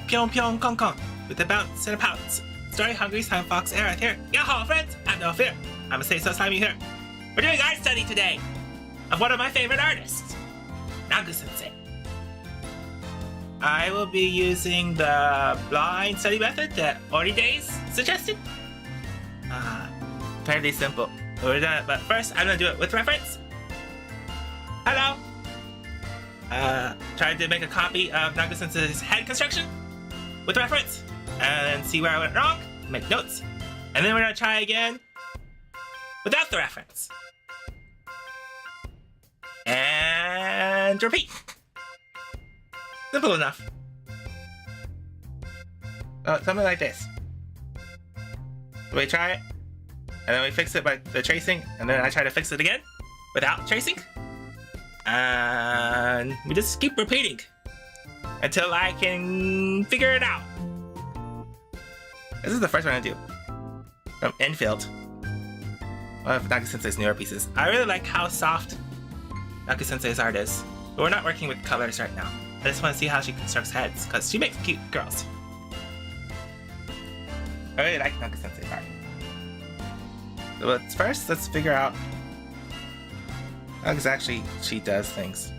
Pyong Pyong Kong Kong with a bounce and a pounce. Story hungry slime fox Aereath here. Yaho, friends! Have no fear. I'm a Say So Slimy here. We're doing art study today of one of my favorite artists, Nagu-sensei. I will be using the blind study method that Oriday suggested. Fairly simple. But first, I'm gonna do it with reference. Hello. Trying to make a copy of Nagu-sensei's head construction with reference, and see where I went wrong. Make notes, and then we're gonna try again without the reference, and repeat. Simple enough. Something like this. We try it, and then we fix it by the tracing, and then I try to fix it again without tracing, and we just keep repeating until I can figure it out. This is the first one I do from Infield, one of Nagu-sensei's newer pieces. I really like how soft Nagu-sensei's art is, but we're not working with colors right now. I just want to see how she constructs heads, because she makes cute girls. I really like Nagu-sensei's art. So first, let's figure out how exactly she does things.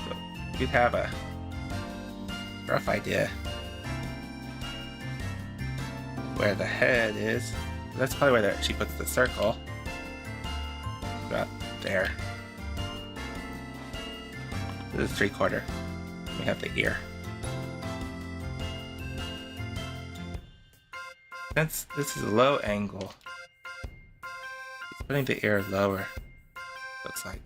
So you have a rough idea where the head is. That's probably where she puts the circle. About there. This is 3/4. We have the ear. Since this is a low angle, he's putting the ear lower. Looks like.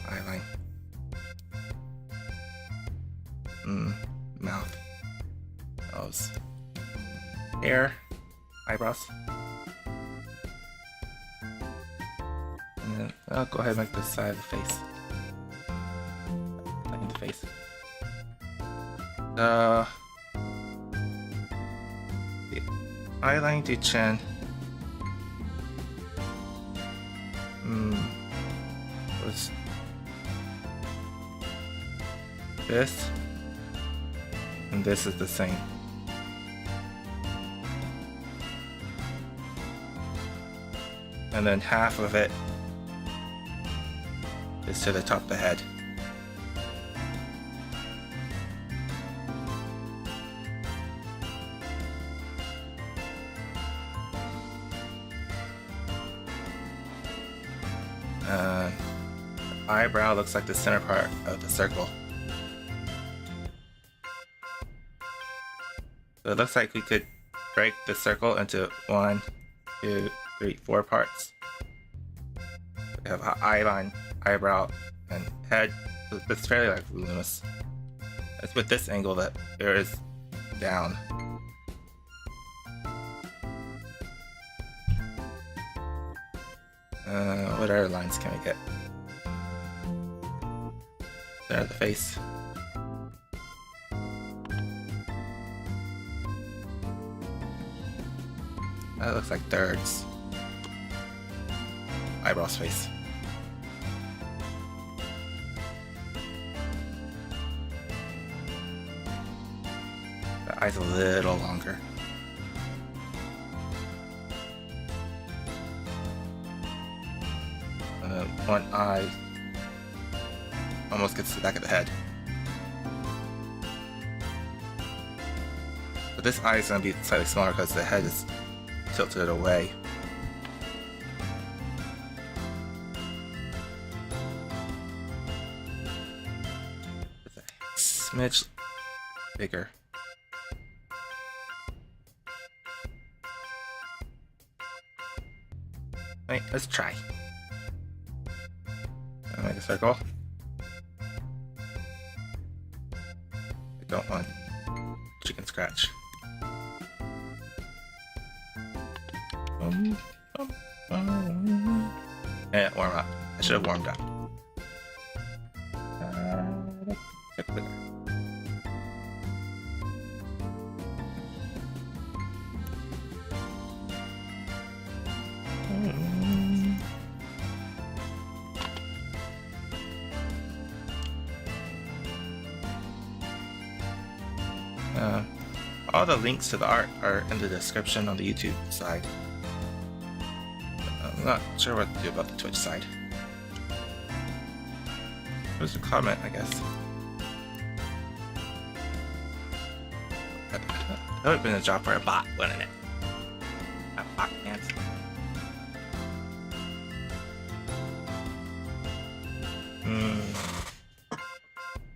Eyeline. Mouth. Nose. Hair. Eyebrows. And then I'll go ahead and make this side of the face. Like in the face. The eyeline to chin. Was this, and this is the same. And then half of it is to the top of the head. Eyebrow looks like the center part of the circle. So it looks like we could break the circle into 1, 2, 3, 4 parts. We have an eyeline, eyebrow, and head. It's fairly like luminous. It's with this angle that there is down. What other lines can we get? There, the face. That looks like thirds. Eyebrows, face. The eye's a little longer. One eye almost gets to the back of the head. But this eye is going to be slightly smaller because the head is tilted away. It's a smidge bigger. Wait, let's try. I'll make a circle. I don't want chicken scratch. And warm up. I should have warmed up. All the links to the art are in the description on the YouTube side. I'm not sure what to do about the Twitch side. There's a comment, I guess. That would have been a job for a bot, wouldn't it? A bot dance.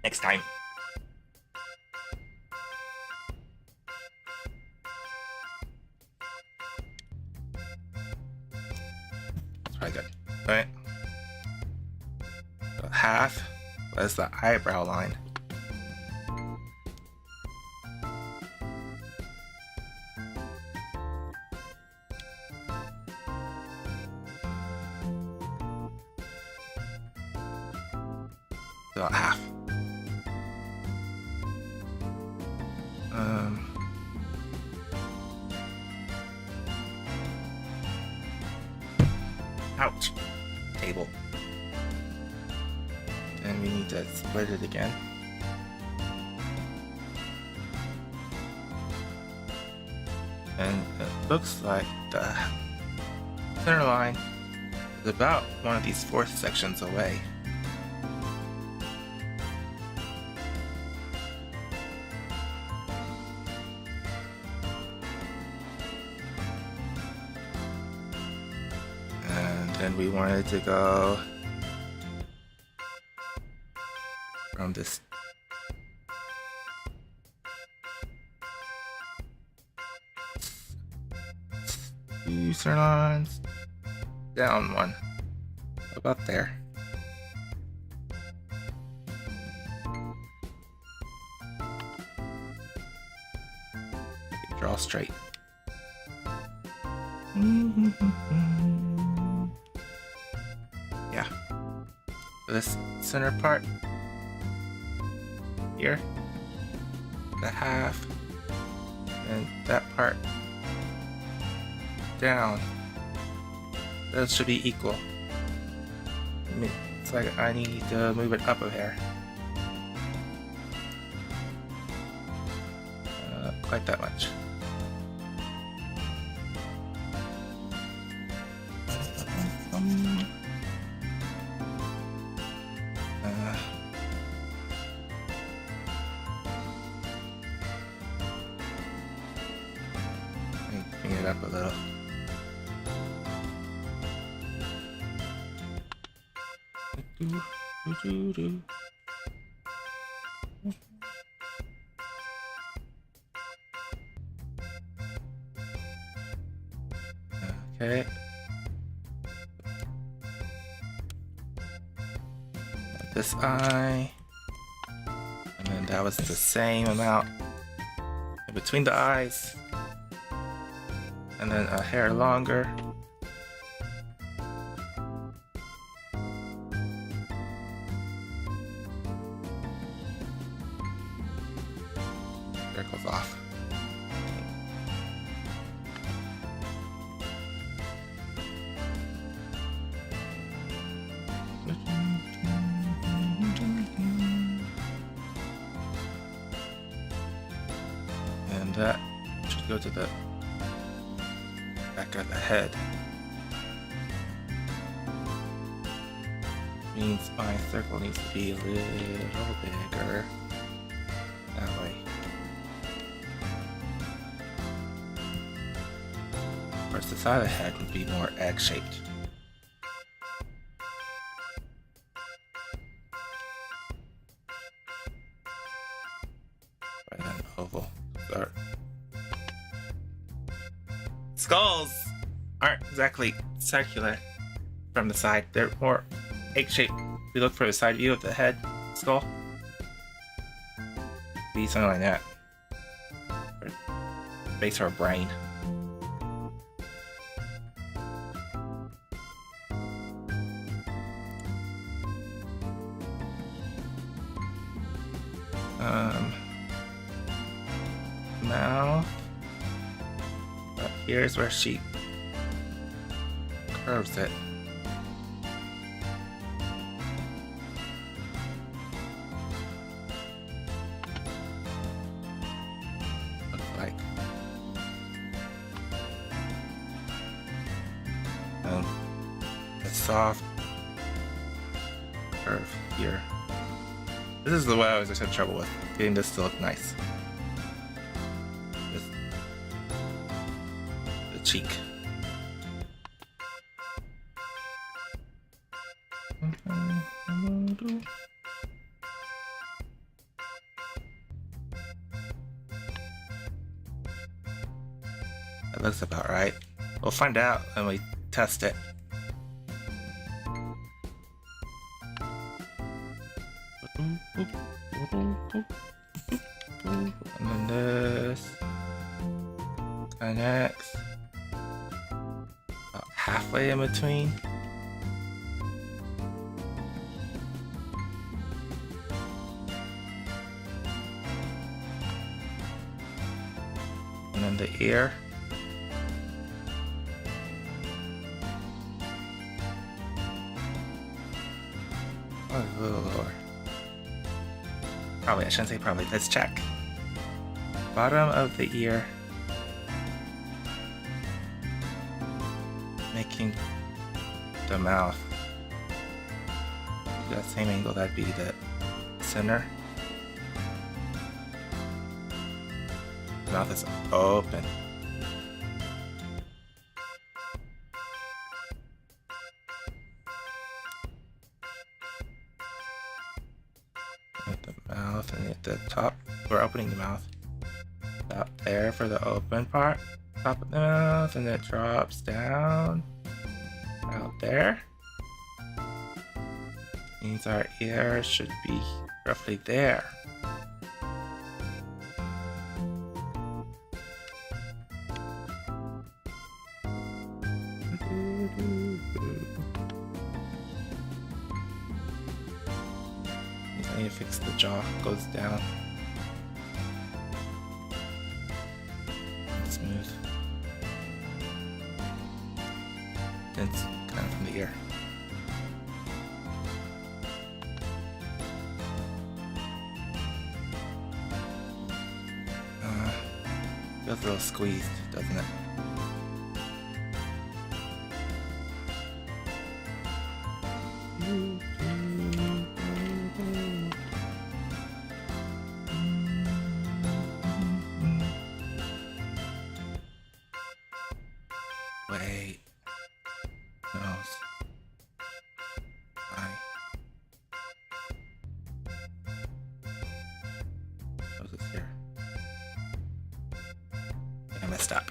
Next time. That's probably good. Alright. So half was the eyebrow line. About half. Ouch. Table. And we need to split it again. And it looks like the center line is about one of these fourth sections away. And we wanted to go from this two center lines down one, about there. Draw straight. Yeah. This center part here, the half, and that part down. Those should be equal. I mean, it's like I need to move it up a hair. Quite that much. Bring it up a little. Okay. This eye, and then that was the same amount in between the eyes, and then a hair longer. Circles off. And that should go to the back of the head. Means my circle needs to be a little bigger. That way. Of course, the side of the head would be more egg-shaped. Right, then oval. Start. Skulls aren't exactly circular from the side. They're more egg-shaped. If we look for the side view of the head skull, be something like that. Or face or brain. Mouth. But here's where she curves it. like. A soft curve here. This is the way I always had trouble with, getting this to look nice. The cheek. That looks about right. We'll find out when we test it. And then this connects about halfway in between. And then the ear. Oh, a little lower. Probably, I shouldn't say probably. Let's check. Bottom of the ear. Making the mouth. That same angle, that'd be the center. The mouth is open. At the mouth and at the top, we're opening the mouth. Stop there for the open part. Top of the mouth, and it drops down out there. Means our ear should be roughly there. I need to fix the jaw, goes down. And smooth. And it's kind of from the ear. Feels a little squeezed, doesn't it? Wait. Nose. Eye. Nose is here. I messed up.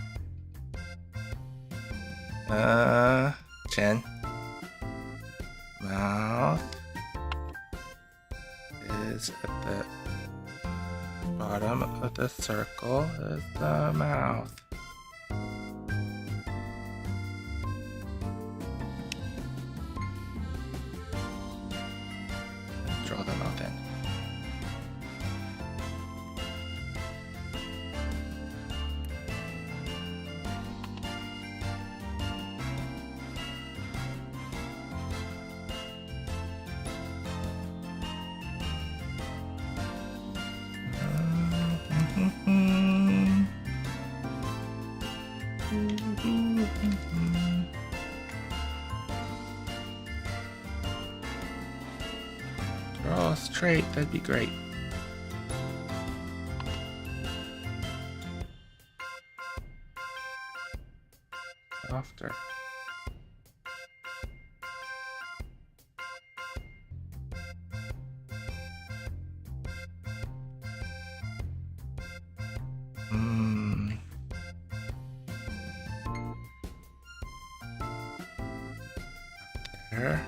Chin. Mouth is at the bottom of the circle is the mouth. Draw the mouth in. Draw straight, that'd be great. Softer. There.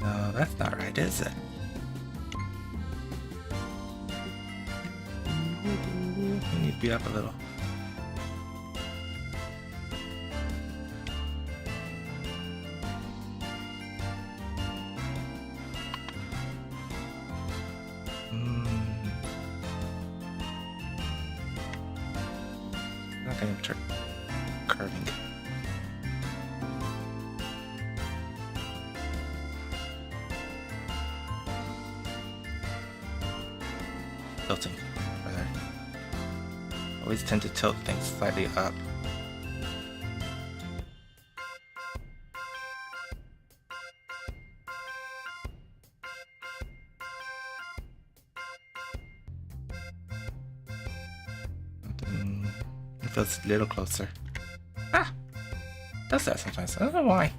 No, that's not right, is it? You need to be up a little. Not going to turn curving. Tilting, rather. Always tend to tilt things slightly up. It feels a little closer. Ah! Does that sometimes. I don't know why.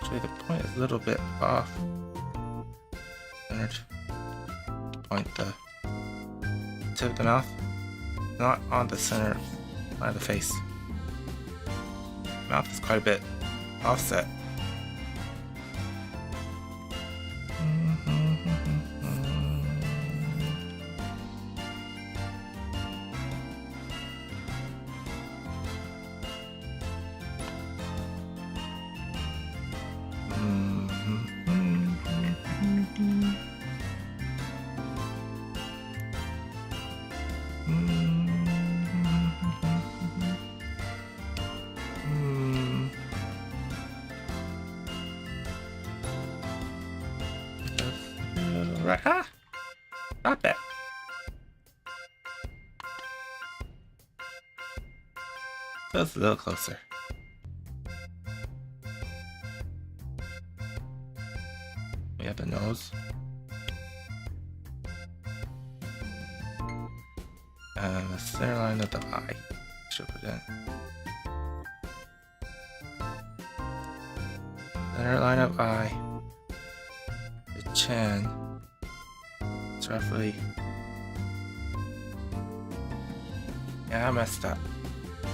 Actually, the point is a little bit off. Centered. Point the tip of the mouth, not on the center line of the face. Mouth is quite a bit offset. Right, ah! Stop it! Feels a little closer. We have the nose. And the center line of the eye. Should put in. Center line of eye. The chin. It's roughly. Yeah, I messed up.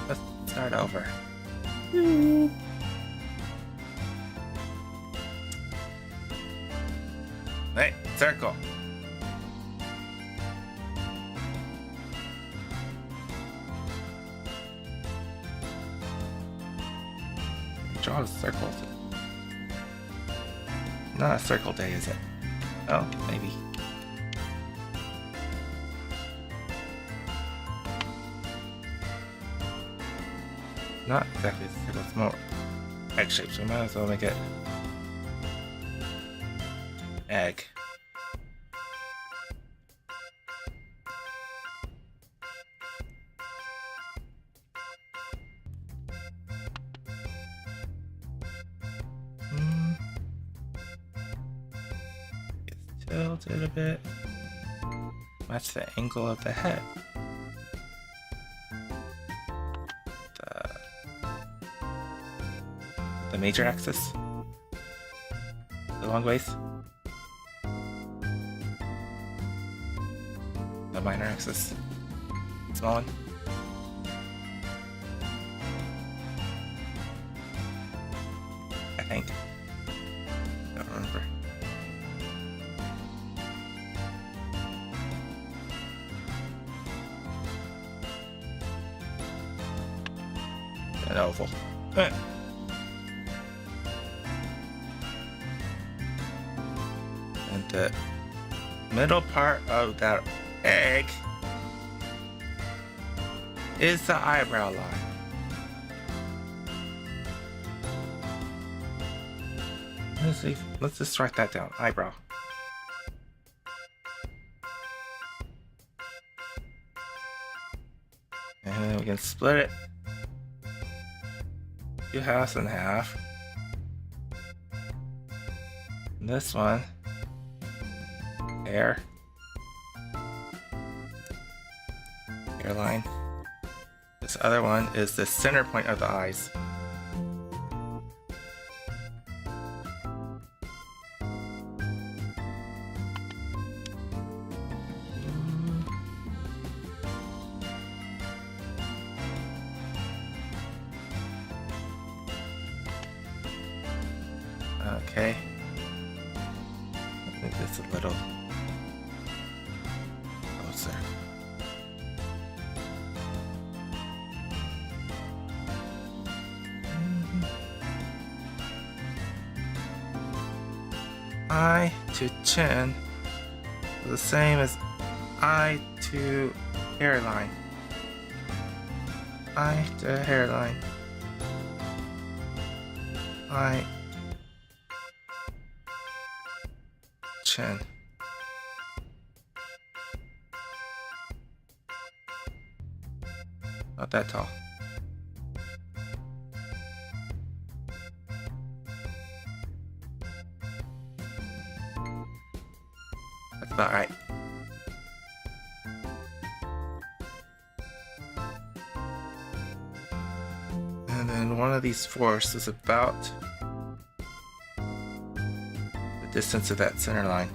Let's start over. Hey, circle. Draw the circles. Not a circle day, is it? Oh, maybe. Not exactly a circle, it's more egg shaped, so we might as well make it egg. It's tilted a bit. Match the angle of the head. The major axis, the long ways, the minor axis, small one. I think. Don't remember. An oval. And the middle part of that egg is the eyebrow line. Let's see. Let's just write that down. Eyebrow. And we can split it. 2 halves and half. And this one. Hairline. This other one is the center point of the eyes. Okay. Move this a little closer. Eye to chin is the same as eye to hairline. Eye to hairline. eye, chin. Not that tall. That's about right. And then one of these forests is about the distance of that center line.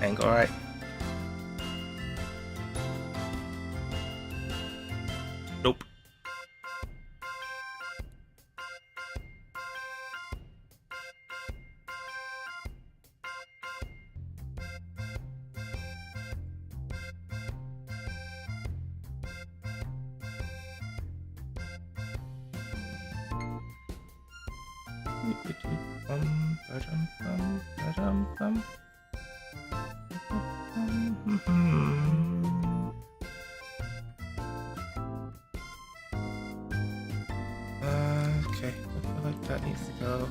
Angle right. Nope. Okay, I feel like that needs to go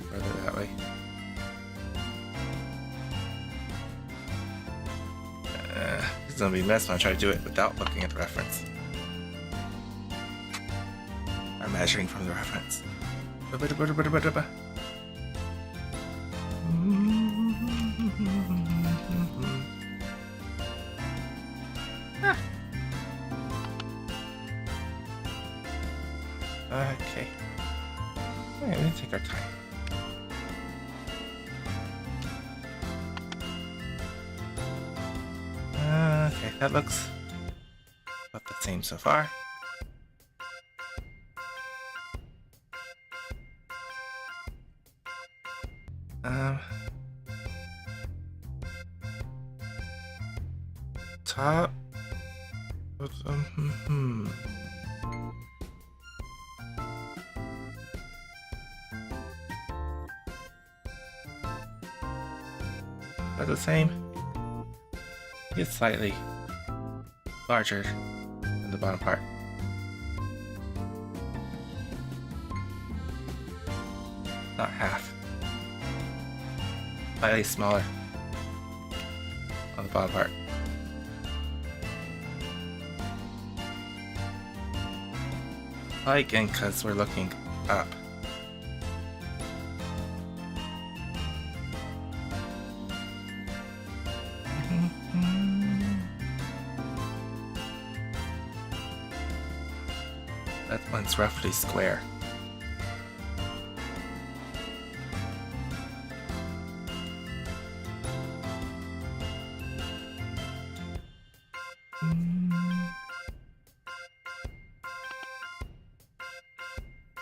further that way. This is gonna be a mess when I try to do it without looking at the reference. Or measuring from the reference. Okay. Alright, we're gonna take our time. Okay, that looks about the same so far. Top. Are the same? It's slightly larger than the bottom part. Not half. Slightly smaller on the bottom part. Again, because we're looking up. That one's roughly square.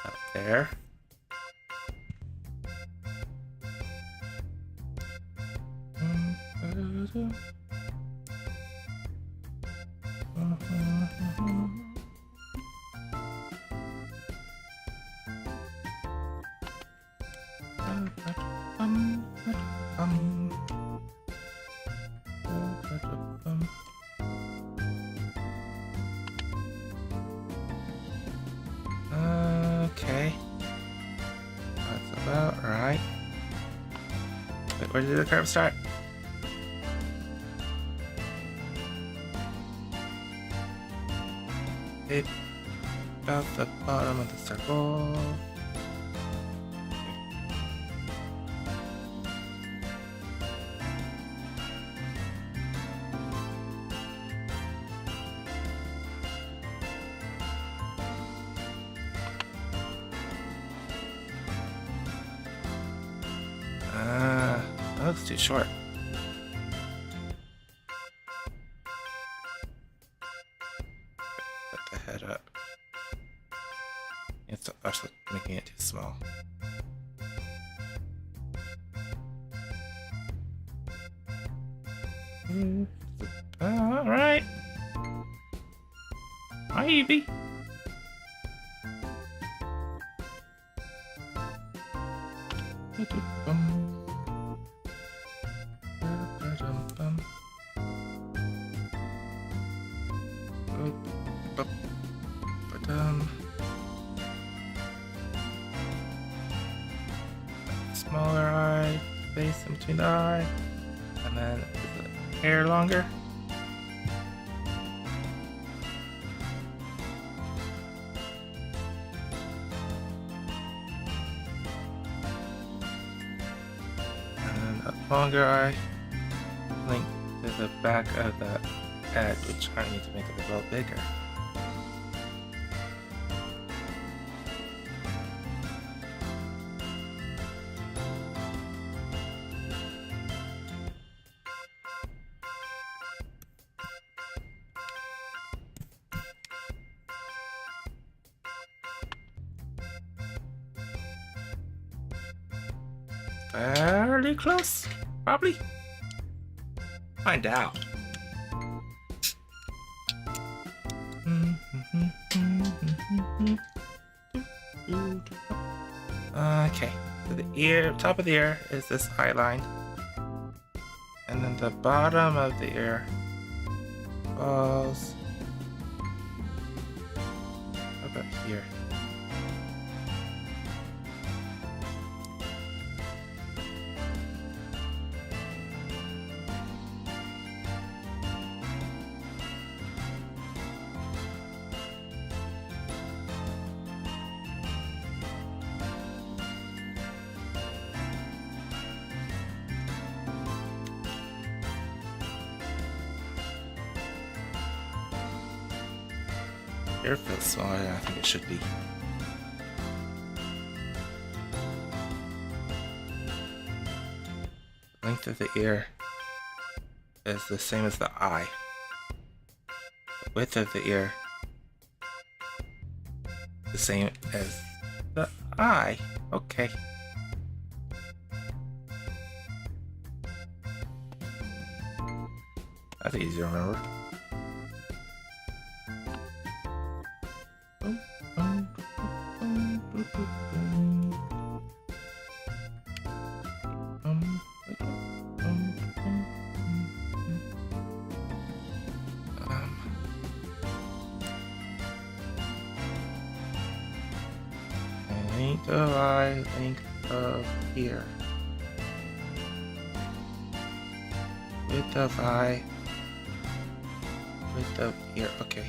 Up there. Okay. That's about right. Wait, where did the curve start? Okay. About the bottom of the circle. That looks too short. Put the head Alright. Maybe. Smaller eye, space in between the eye, and then the hair longer. And a longer eye link to the back of the head, which I need to make it a little bigger. Fairly close, probably. Find out. Okay, so the ear, top of the ear is this eye line, and then the bottom of the ear falls about here. Ear feels smaller than I think it should be. The length of the ear is the same as the eye. The width of the ear the same as the eye. Okay. That's easy to remember. Length of eye, length of ear. Width of eye, width of ear. Okay.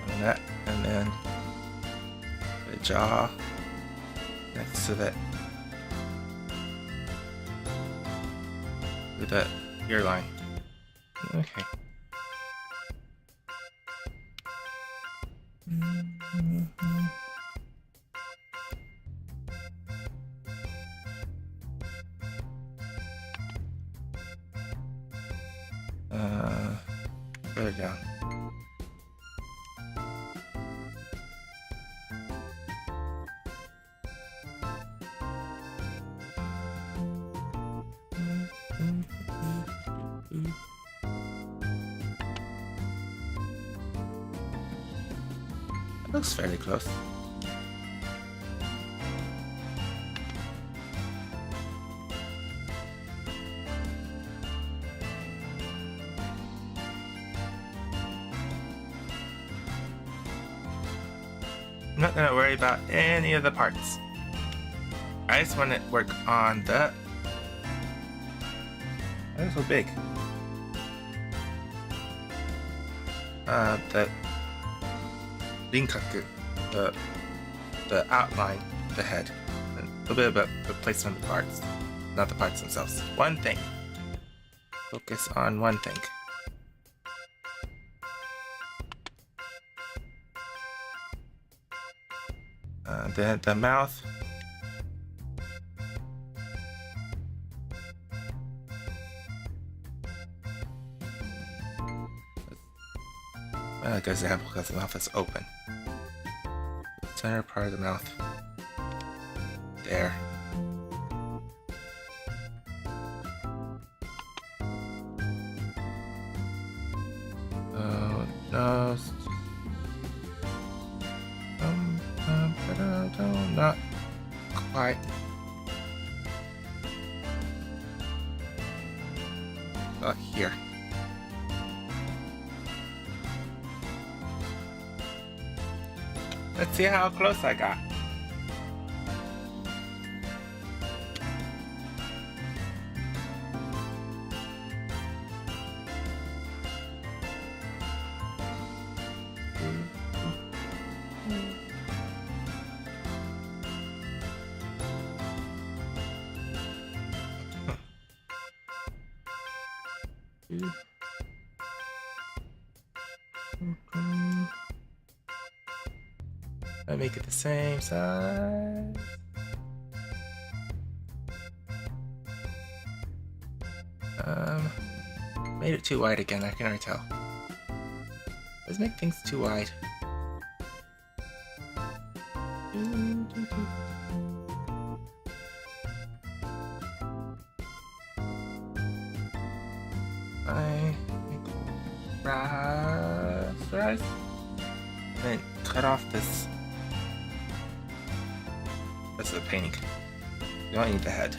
And that, and then the jaw next to that. With that ear line. Okay. Put it down. That looks fairly close. I'm not gonna worry about any of the parts. I just want to work on the... That's so big. The rinkaku, the outline, the head, and a little bit about the placement of the parts, not the parts themselves. One thing. Focus on one thing. Then the mouth. a good example because the mouth is open. Center part of the mouth. There. Nose. Not quite. Here. Let's see how close I got. I make it the same size. Made it too wide again, I can already tell. Let's make things too wide. I rasterize and then cut off this. That's the painting. You don't need the head.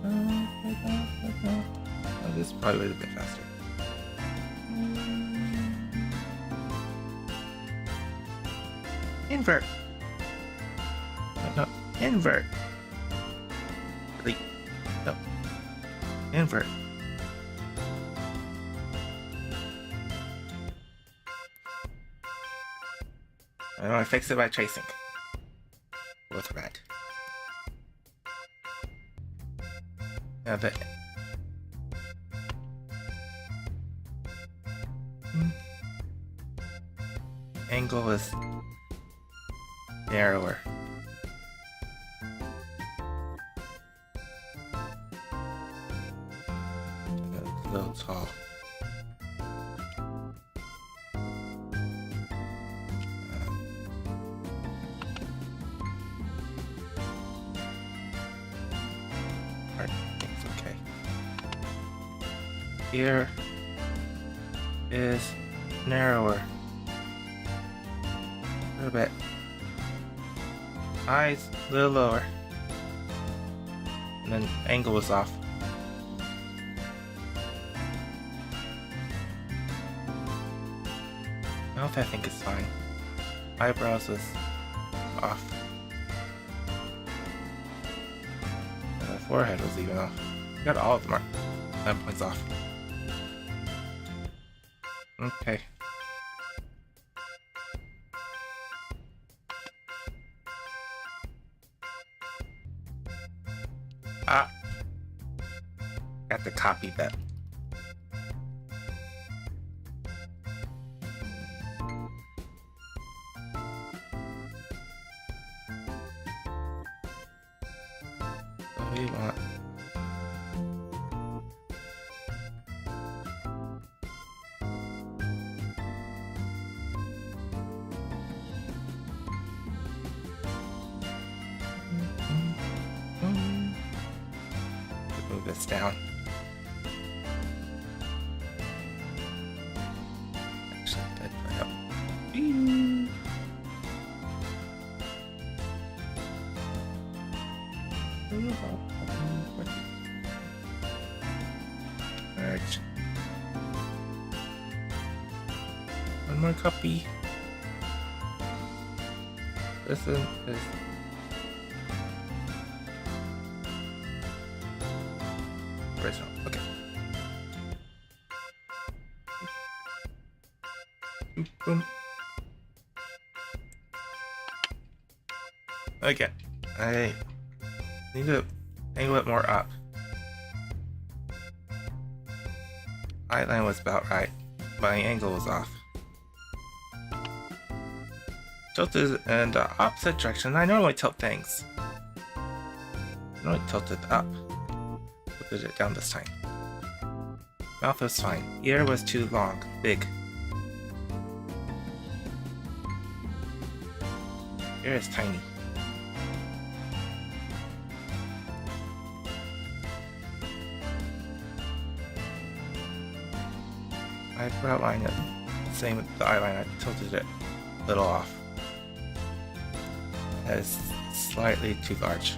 Oh, this probably would have been faster. Invert. No, invert. Really? No. Invert. I want to fix it by tracing with red. Now the angle is narrower. A little tall. Ear is narrower. A little bit. Eyes a little lower. And then angle is off. Mouth I think is fine. Eyebrows is off. And the forehead was even off. Got all of them 9 points off. Okay. Got to copy that. So we want move this down. Actually, that might help. Alright. One more copy. This one is original. Okay. Boom. Okay. I need to angle it more up. Eyeline was about right. My angle was off. Tilted in the opposite direction. I normally tilt things. No, tilted up. Tilted it down this time. Mouth was fine. Ear was too long. Big. Ear is tiny. Eyebrow line it. Same with the eyeline. I tilted it a little off. That is slightly too large.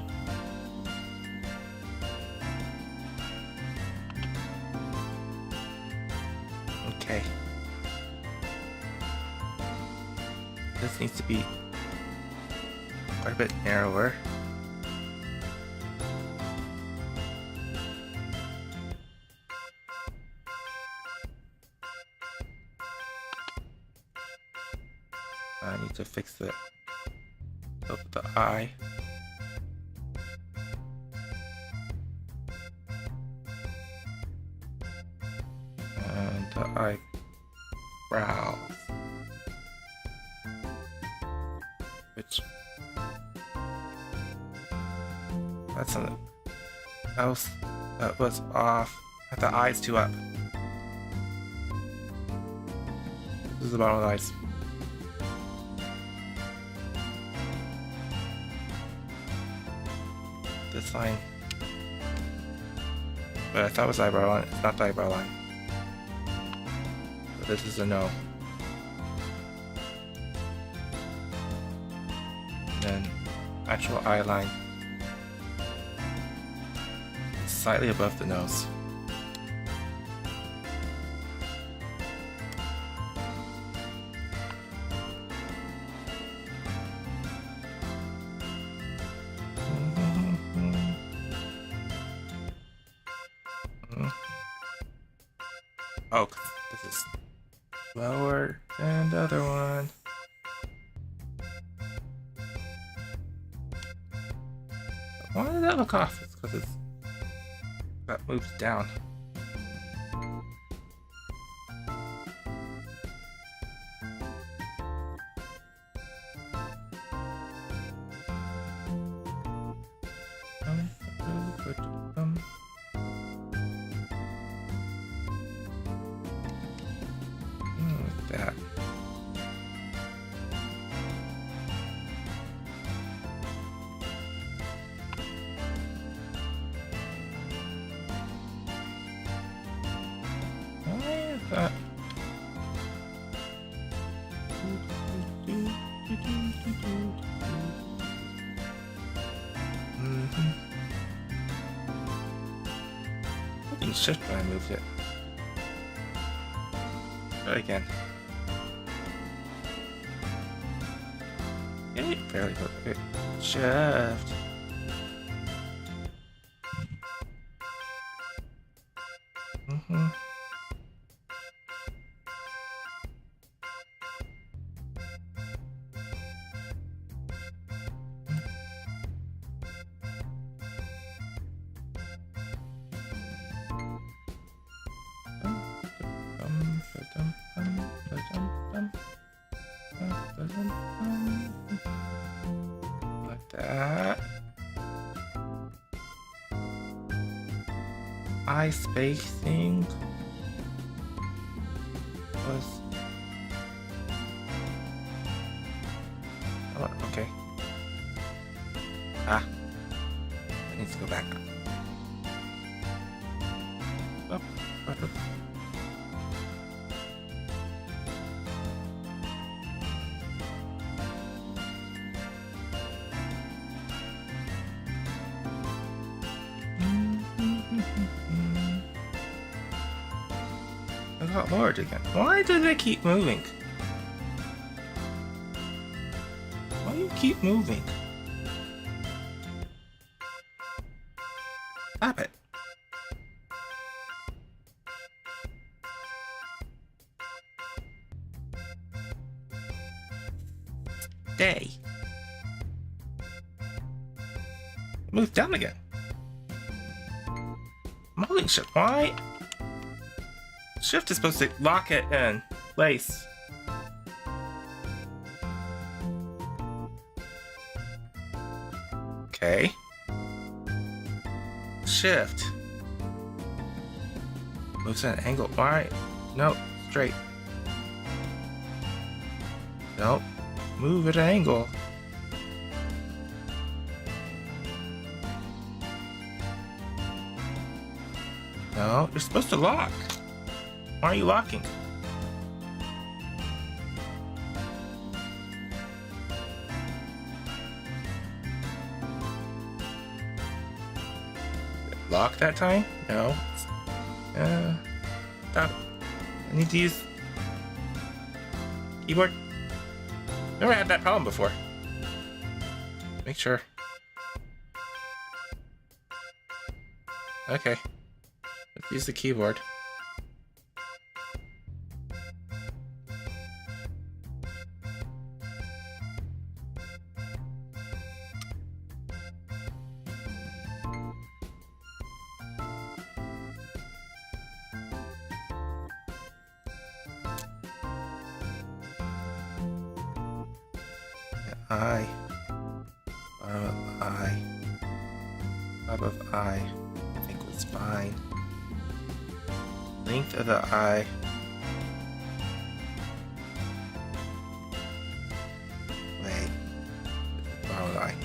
Okay. This needs to be quite a bit narrower. I need to fix the tilt of the eye. And the eyebrows. Which that's something else that was off. The eyes too up. This is the bottom of the eyes. This line. But I thought it was eyebrow line. It's not the eyebrow line. But this is a no. And then actual eye line. It's slightly above the nose. Oh, this is lower than the other one. Why did that look off? It's because that moves down. That. Why is that? I didn't shift when I moved it. Try again. Fairly good. Shift. Like that. Eye spacing was okay. It needs to go back. Up. I got lowered again. Why do they keep moving? Why do you keep moving? Stop it. Stay. Move down again. I'm holding shift. Why? Shift is supposed to lock it in place. Okay. Shift. Moves at an angle. Why? No, straight. Nope. Move at an angle. No, you're supposed to lock. Why are you locking? Lock that time? No. Stop. I need to use keyboard. Never had that problem before. Make sure. Okay. Let's use the keyboard. Eye. Bottom of eye. Top of eye. I think was fine. Length of the eye. Wait. Bottom of the eye.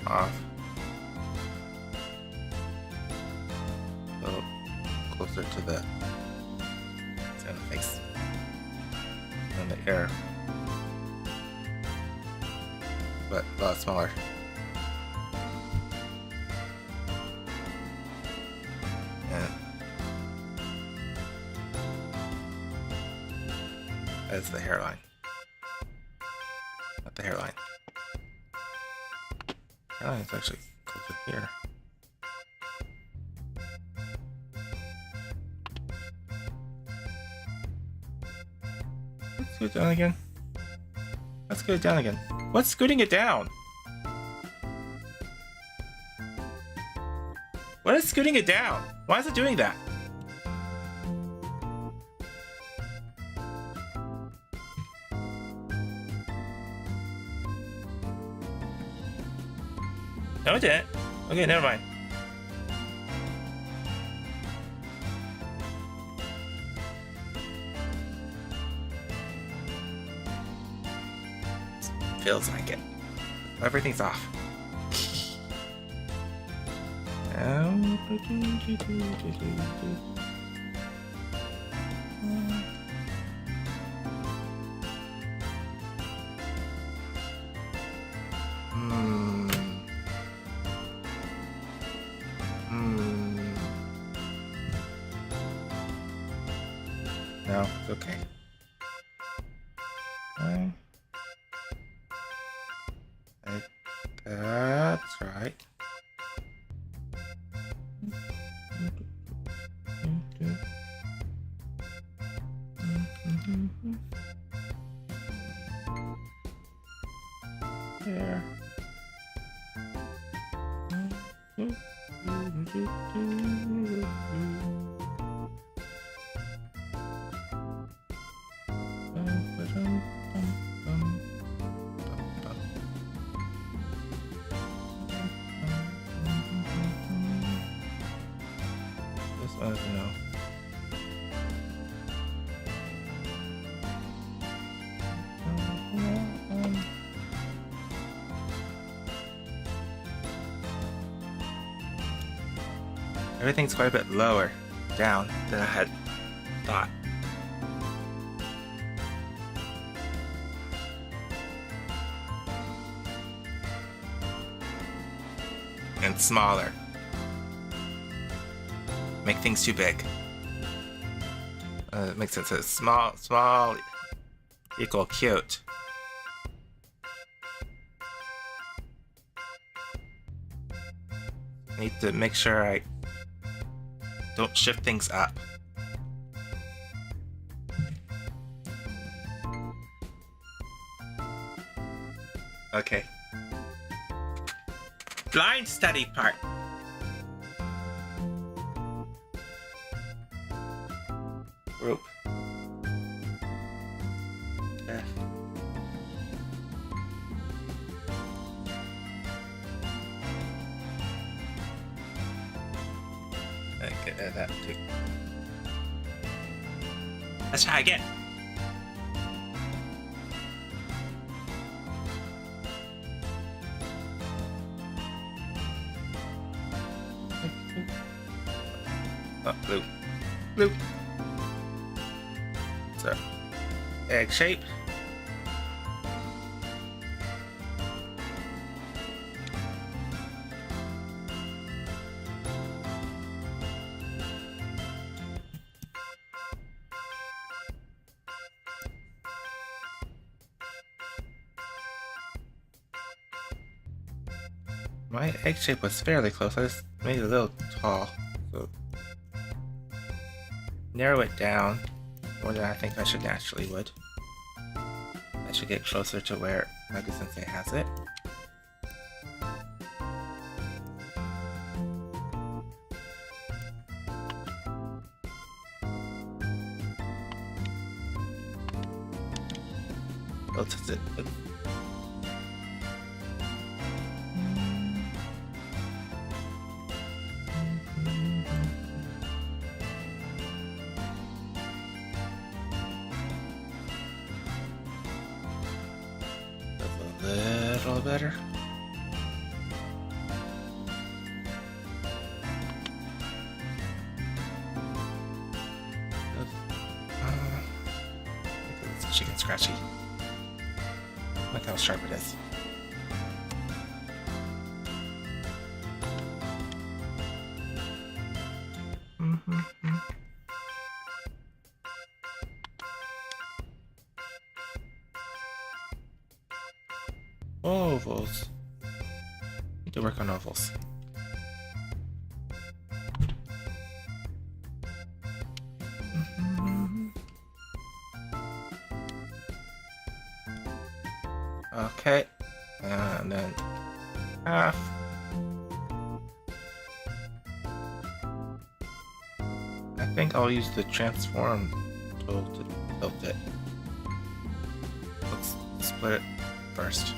Off. Oh, closer to the center of the face. And the air, but a lot smaller. And that's the hairline, not the hairline. Hairline is actually closer here. Let's go down again. Let's go down again. What's scooting it down? What is scooting it down? Why is it doing that? No, it didn't. Okay, never mind. Feels like it. Everything's off. No, it's okay. That's right. There. This one, no. Everything's quite a bit lower down than I had thought. And smaller. Make things too big. It makes sense. Small equal cute. Need to make sure I don't shift things up. Okay. Blind study part. Group. F. that too. Let's try again. Oh, blue. Blue. So, egg shape. My egg shape was fairly close. I just made it a little tall. So narrow it down more than I think I should naturally would. I should get closer to where Nagu-sensei has it. Tilt it. A little better. It's chicken scratchy. Look how sharp it is. Ovals. Need to work on ovals. Okay, and then half. I think I'll use the transform tool to tilt it. Let's split it first.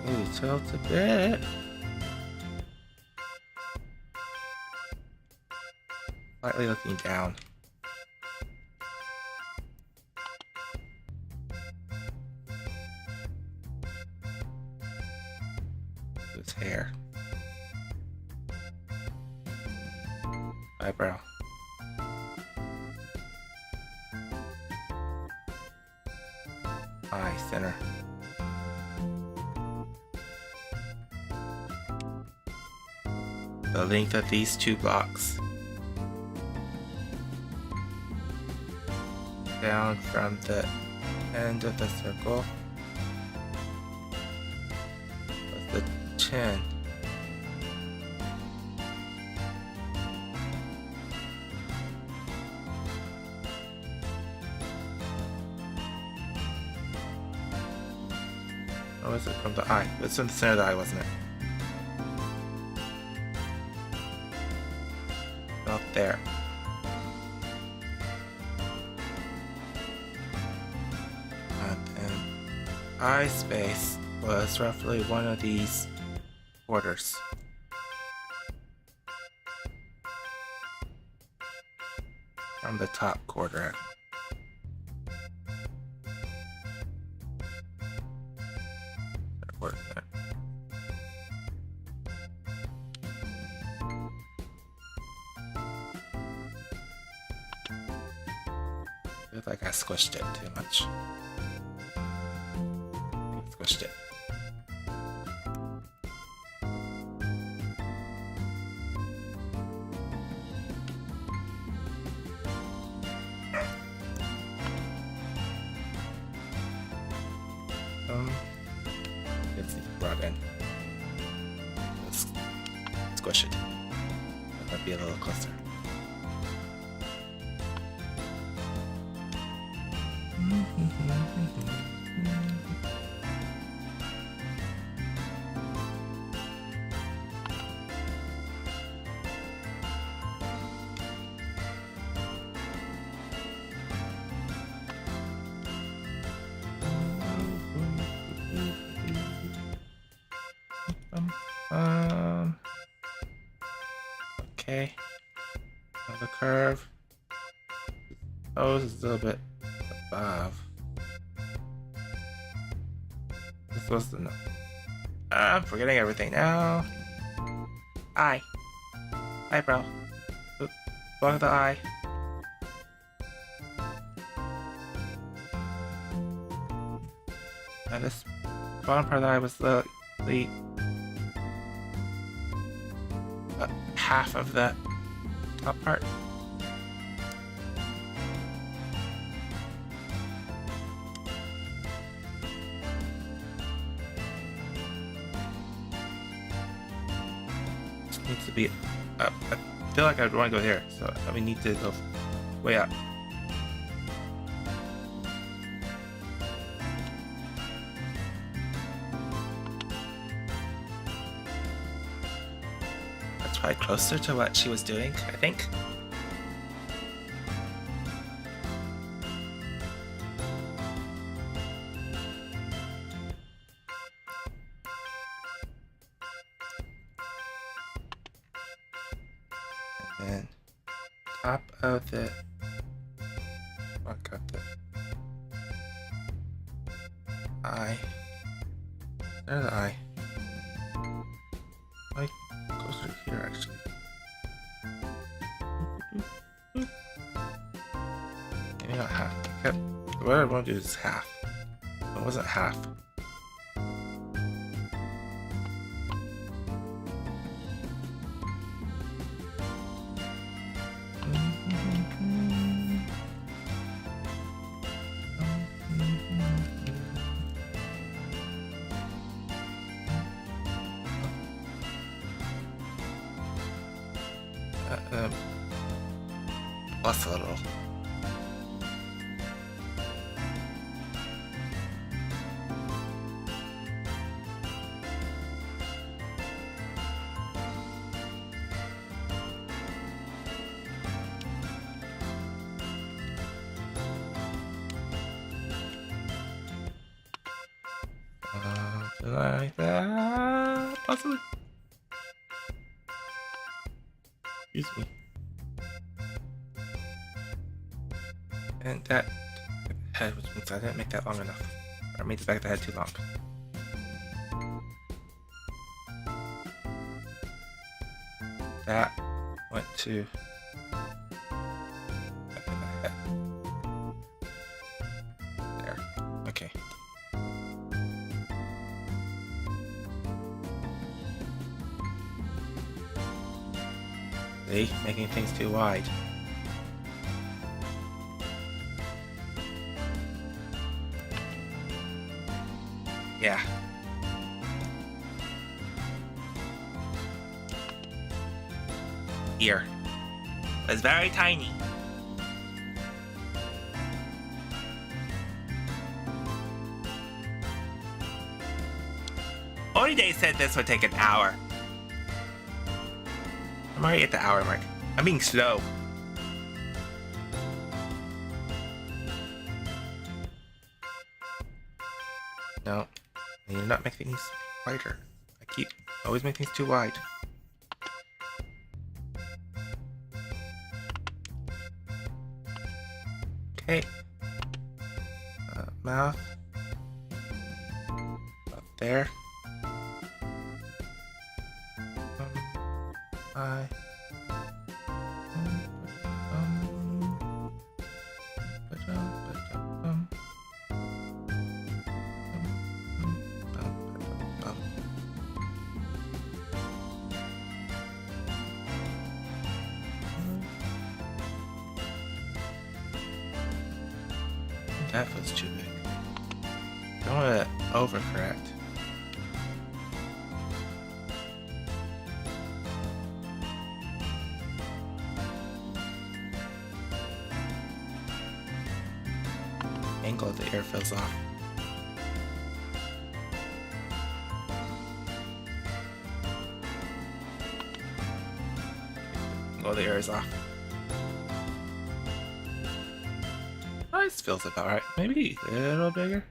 Maybe tilt a bit. Slightly looking down. His hair. Eyebrow. Eye center. The length of these two blocks down from the end of the circle with the chin. Or was it from the eye? It's in the center of the eye, wasn't it? Up there. And then eye space was roughly one of these quarters. From the top quarter. I feel like I squished it too much. I squished it. Let's see if it brought in. Let's squish it. be a little closer. Okay. Another curve. Oh, this is a little bit above. This was the. I'm forgetting everything now. Eye. Eyebrow. Block of the eye. And this bottom part of the eye was the half of the top part. This needs to be up. I feel like I want to go here, so we need to go way up. Probably closer to what she was doing, I think. And then top of the got the eye. There's the eye. Like closer here, actually. Maybe not half. What I want to do is half. It wasn't half. Plus a little. Like that, possibly. Excuse me. And that head, which means I didn't make that long enough. Or I made the back of the head too long. That went to there. Okay. See? Making things too wide. Yeah. Here. It's very tiny. Oriday said this would take an hour. I'm already at the hour mark. I'm being slow. No. I need to not make things wider. I always make things too wide. Okay. Mouth. Up there. Eye. That was too big. Don't want to overcorrect. the air fills off. Oh, the air is off. Oh, this feels about right. Maybe a little bigger.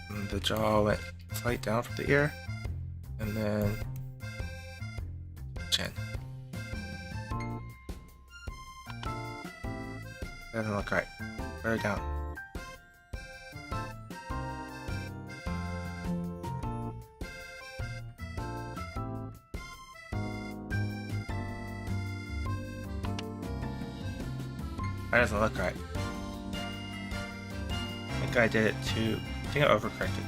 And the jaw went slight down from the ear, and then chin. That doesn't look right. Better down. That doesn't look right. I think I did it too. I think I overcorrected.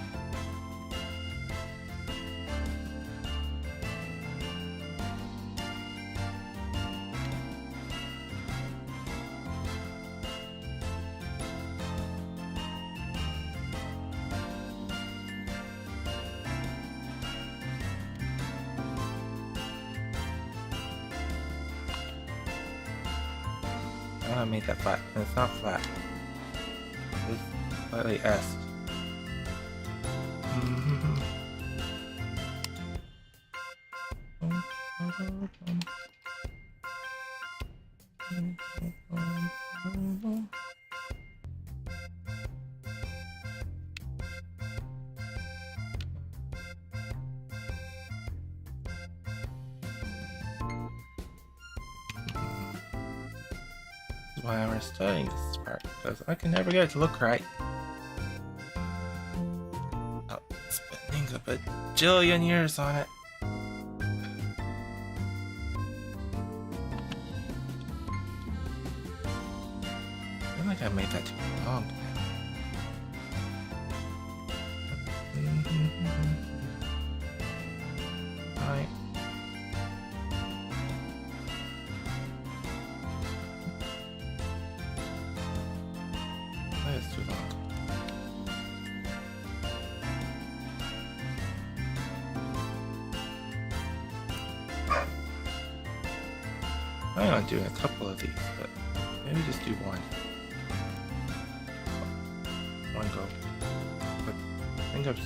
I made that flat, and it's not flat. It's slightly S. Why I'm studying this part, because I can never get it to look right. Oh, spending a bajillion years on it. I feel like I made that too long. Fine. That's too long. I'm gonna do a couple of these, but maybe just do one. One go. But I think I've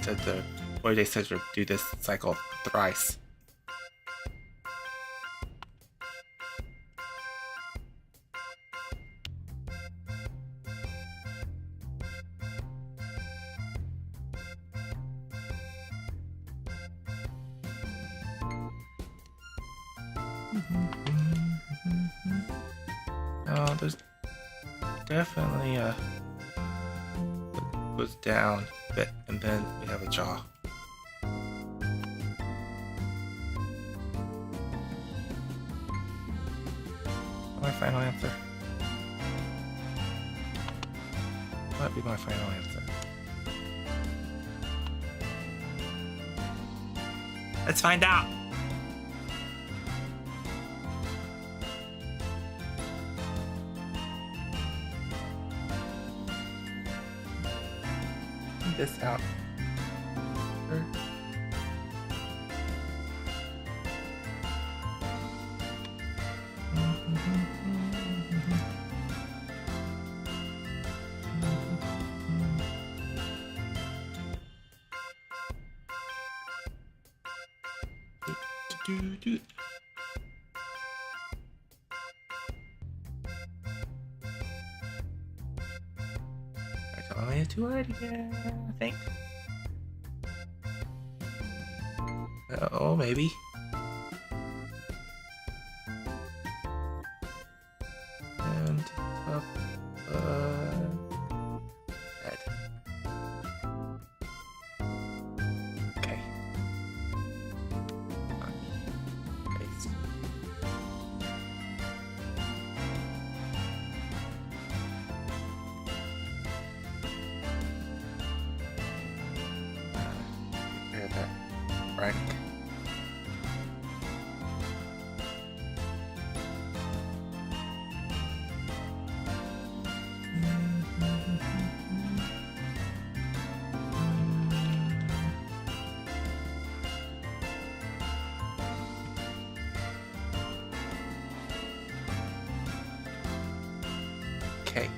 said the Oriday said to do this cycle thrice. There's definitely it goes down a bit, and then we have a jaw. My final answer. Might be my final answer. Let's find out. This out. Sure. I only have 2 again, I think. Oh, maybe. And top head. Okay. Paste. Prepare that writing. Okay.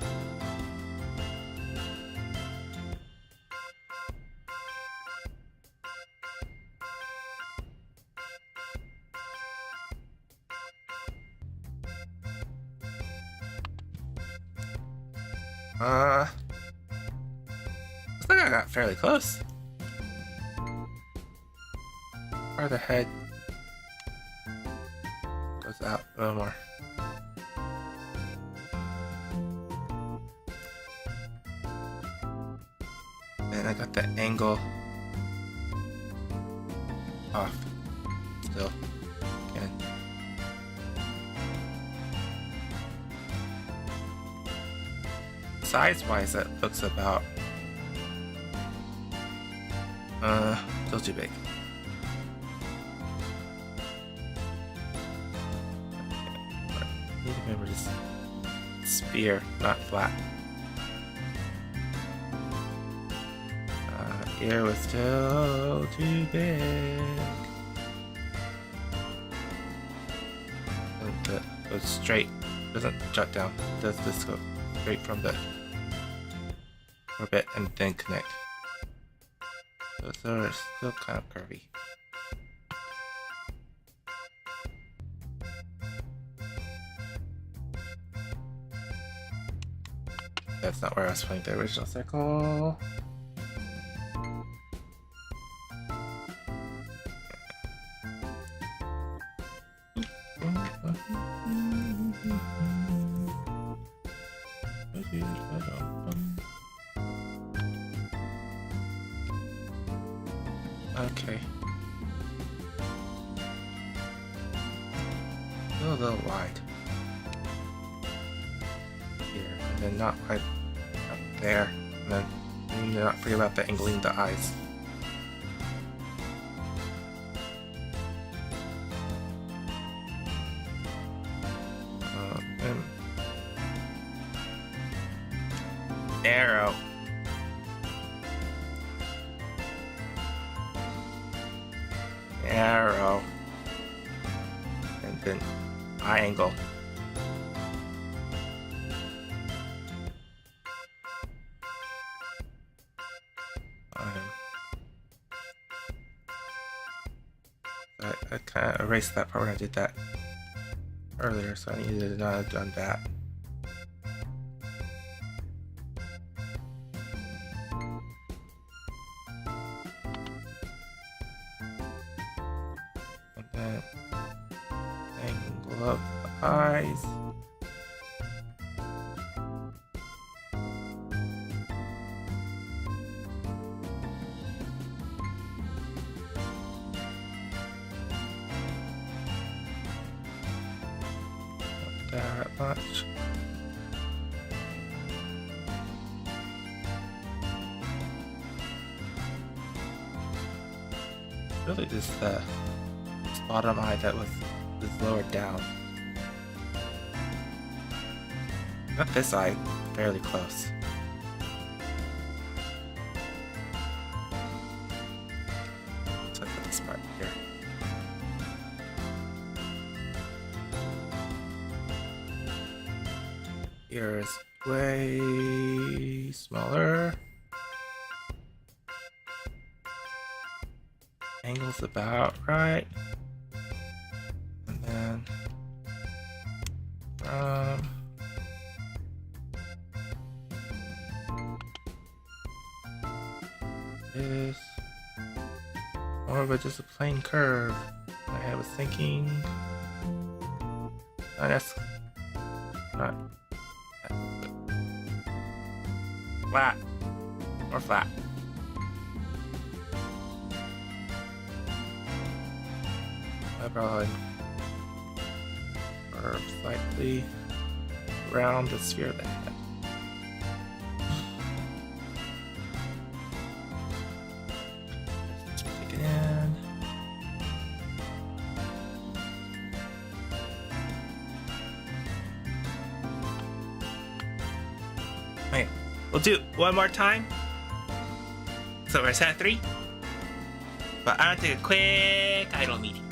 Looks like I got fairly close. Or the head goes out a little more. And I got the angle off still. Again. Size-wise, that looks about still too big. I need to remember this spear, not flat. Ear was still too big. And it goes straight, doesn't jut down. Does this go straight from the orbit and then connect? Those are still kind of curvy. That's not where I was putting the original circle. Okay. Still a little wide. Here, and then not quite up there. And then you need to not forget about the angling the eyes. And arrow. Arrow. And then eye angle. I kind of erased that part when I did that earlier, so I needed to not have done that. And then angle up the eyes. That much. Really just the bottom eye that was lowered down. Got this eye fairly close. So I put this part here. Ear is way smaller. Angle's about right. And then this more of just a plain curve. I was thinking that's not flat, more flat. Eyebrow line curve slightly around the sphere of the head. Just take it in. Okay, we'll do it one more time. So we're set at 3. But I want to take a quick idle meeting.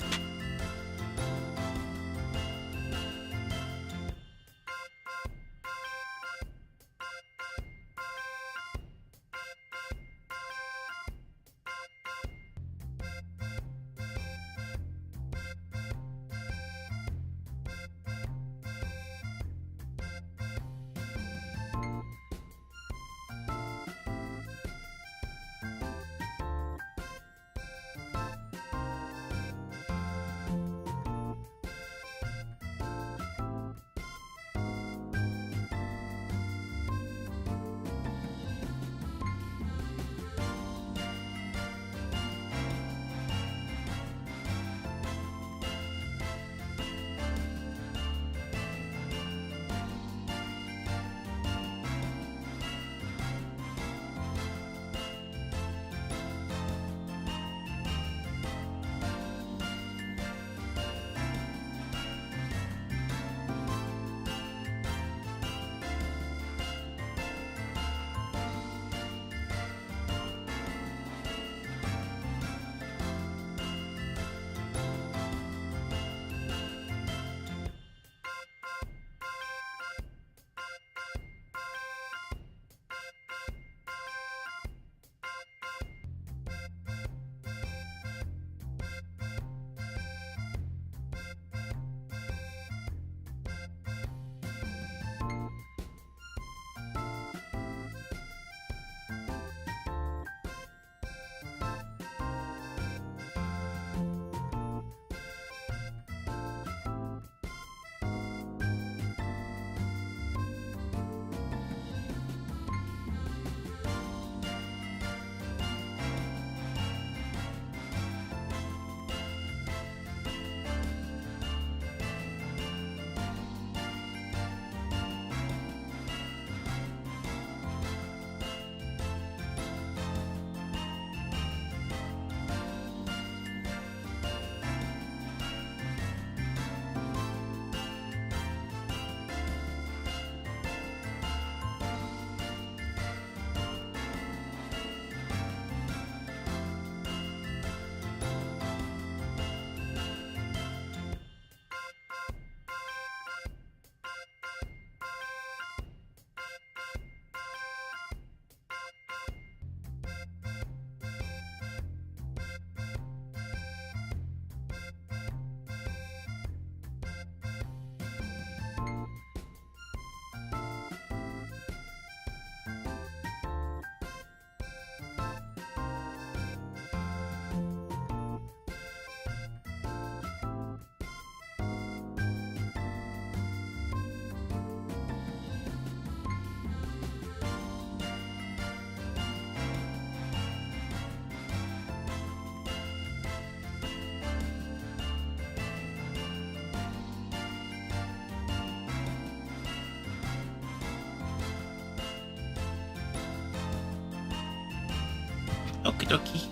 dokie.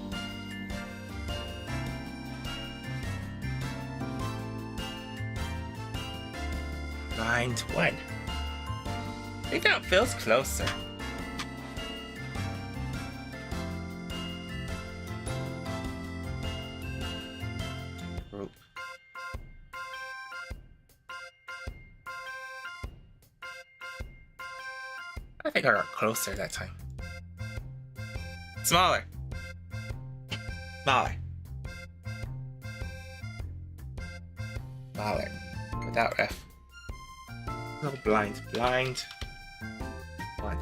Blind 1. I think that feels closer. Group. I think I got closer that time. Smaller. Smaller. Smaller. Without F. No, blind. Blind 1.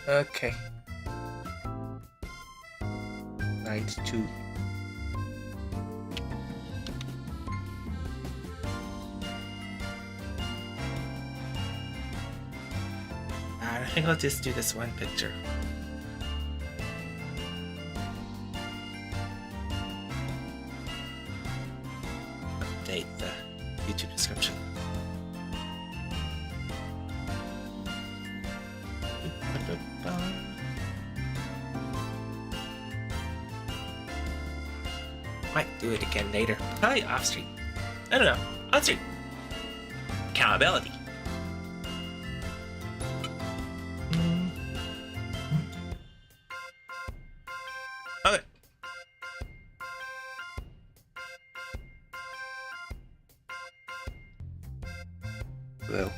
Okay. Blind 2. I think I'll just do this one picture. Update the YouTube description. Might do it again later. Probably off stream. I don't know. On stream. Accountability. Okay. Blue.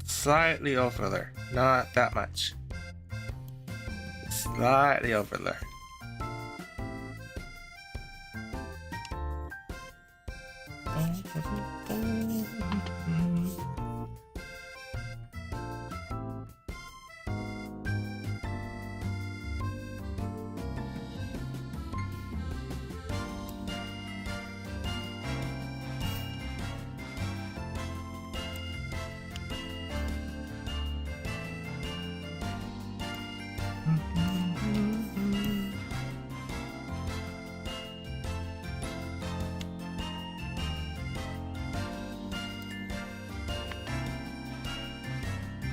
Slightly over there. Not that much. Slightly over there.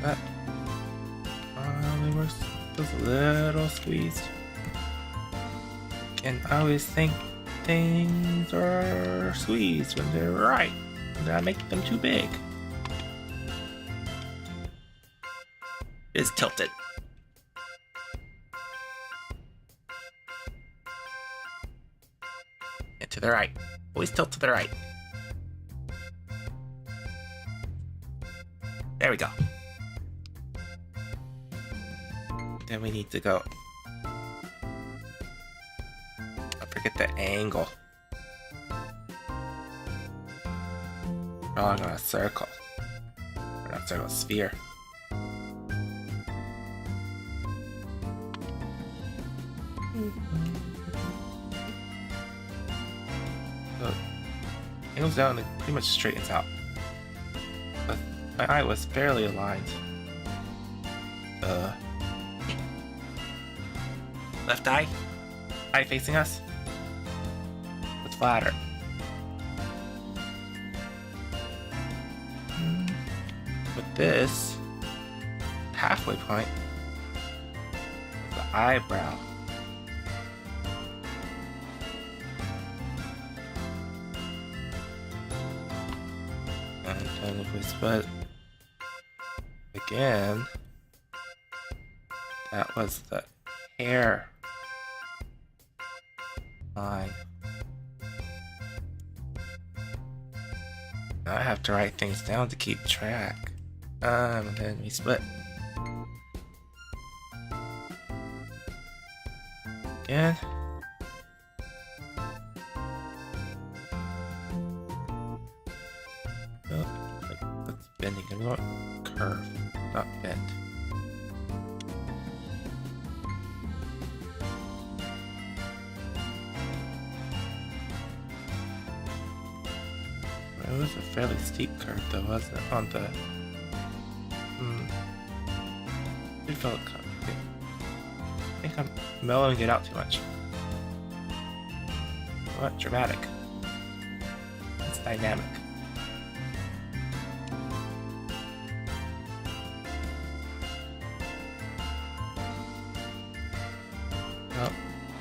But they were just a little squeezed. And I always think things are squeezed when they're right, and I make them too big. It's tilted. And to the right. Always tilt to the right. There we go. Then we need to go. I forget the angle. Drawing on a circle. Or not circle, a sphere. So, angles down and pretty much straightens out. But my eye was fairly aligned. Left eye facing us. It's flatter. With this halfway point, the eyebrow. And then if we split again, that was the hair line. Now I have to write things down to keep track. And then we split. Again. Oh, that's bending. We want curve, not bend. It was a fairly steep curve though, wasn't it? On the... It felt kind of... I think I'm mellowing it out too much. What? Dramatic. It's dynamic.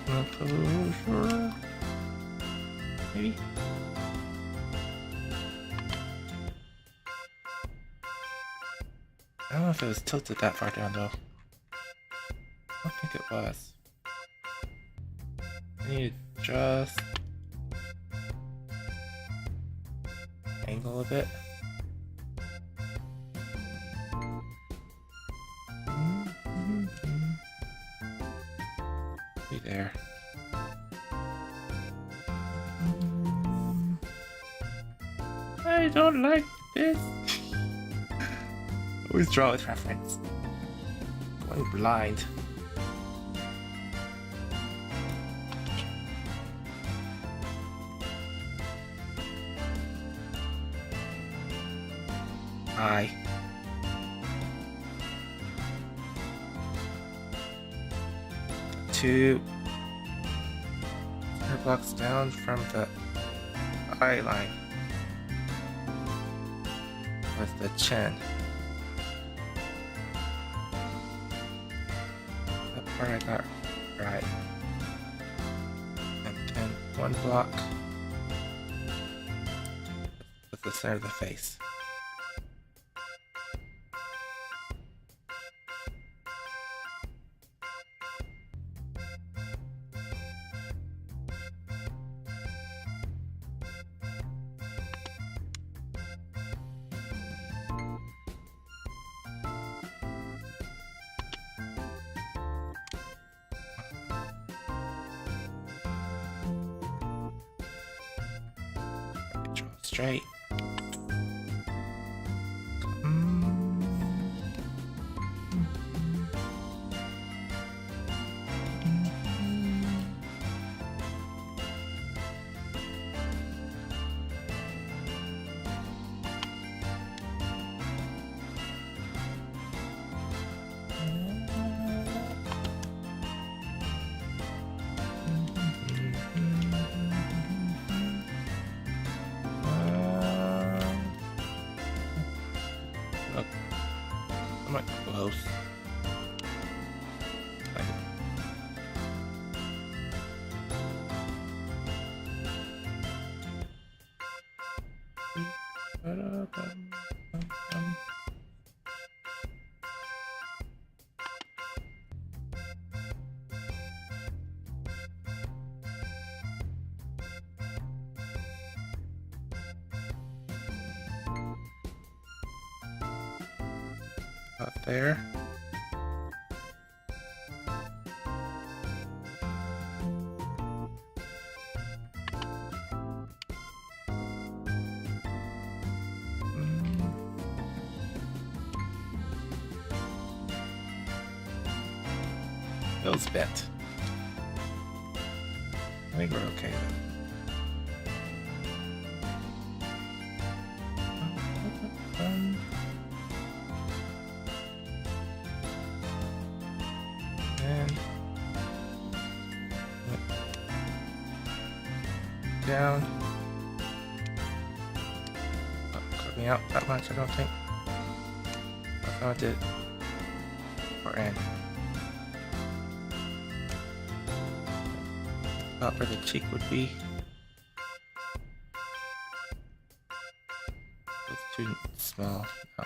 Not so sure. Maybe. I don't know if it was tilted that far down though. I don't think it was. I need to just angle a bit. Be there. I don't like this. Always draw with reference. Going blind. Hi. Two center blocks down from the eye line with the chin. That part I got right. And then one block with the center of the face. Draw straight. I'm not close. Up there. Feels bent. I think we're okay though. And down. Not coming out that much, I don't think. That's how I did. Or end. About where the cheek would be. It's too small. No.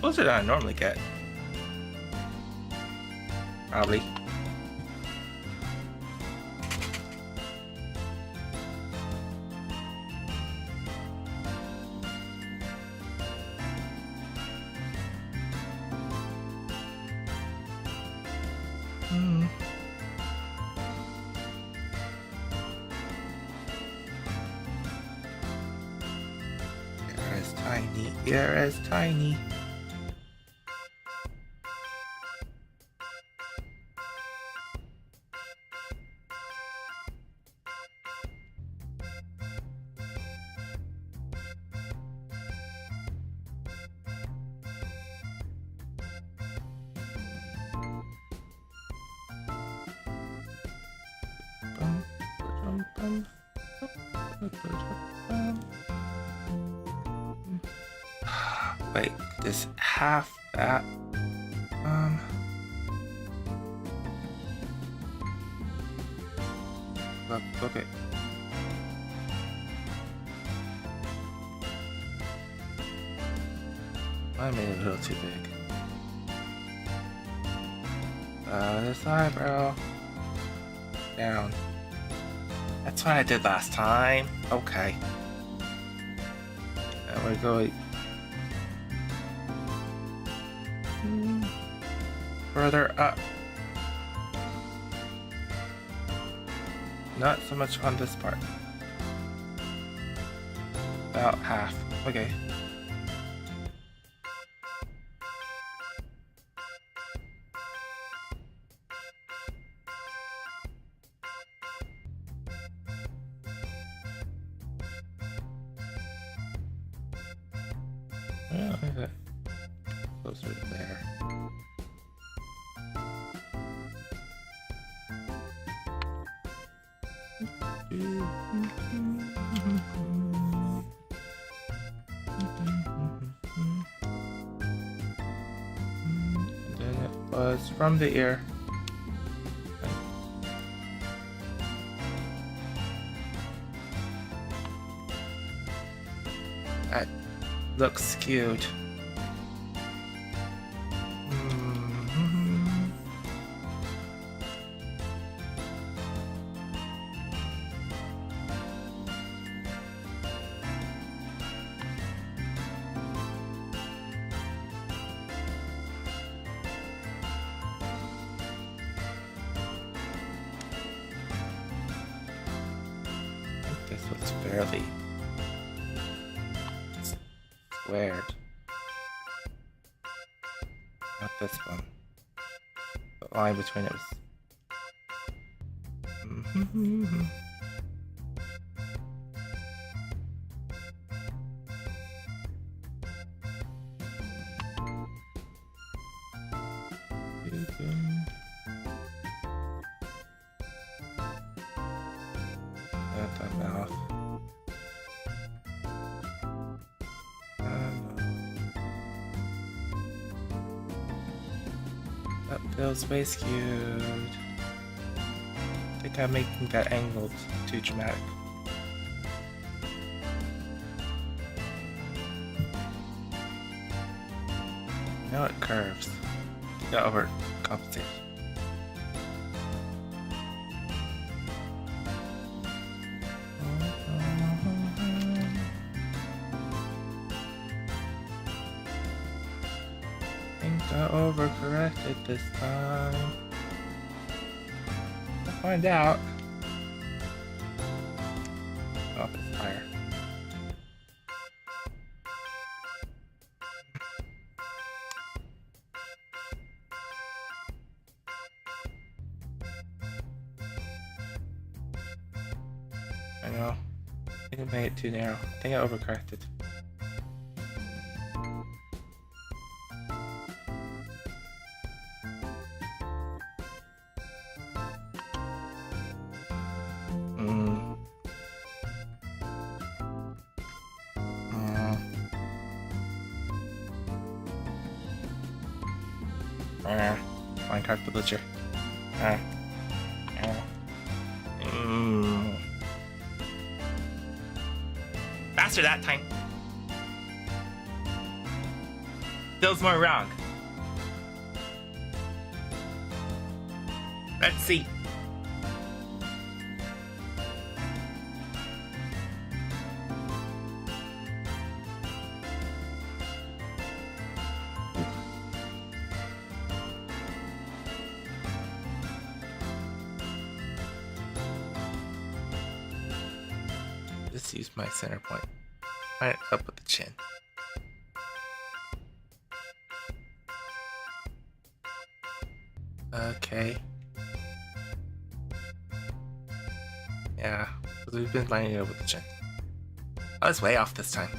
Closer than I normally get. Probably. There is tiny. You're as tiny. Wait, this half that. Look it. I made it a little too big. This eyebrow down. That's what I did last time. Okay. And we're going further up. Not so much on this part. About half. Okay. Well, closer to there. And then it was from the ear. That looks skewed. This looks fairly squared. Not this one. The line between it was. At the mouth. That feels way skewed. I think I'm making that angle too dramatic. Now it curves. Yeah, overcompensate. I think I overcorrected this time. We'll find out. Oh, it's higher. I know. I think I made it too narrow. I think I overcorrected. Minecraft villager. Faster that time. Feels more wrong. Let's see. Just use my center point. Line it up with the chin. Okay. Yeah, we've been lining it up with the chin. I was way off this time.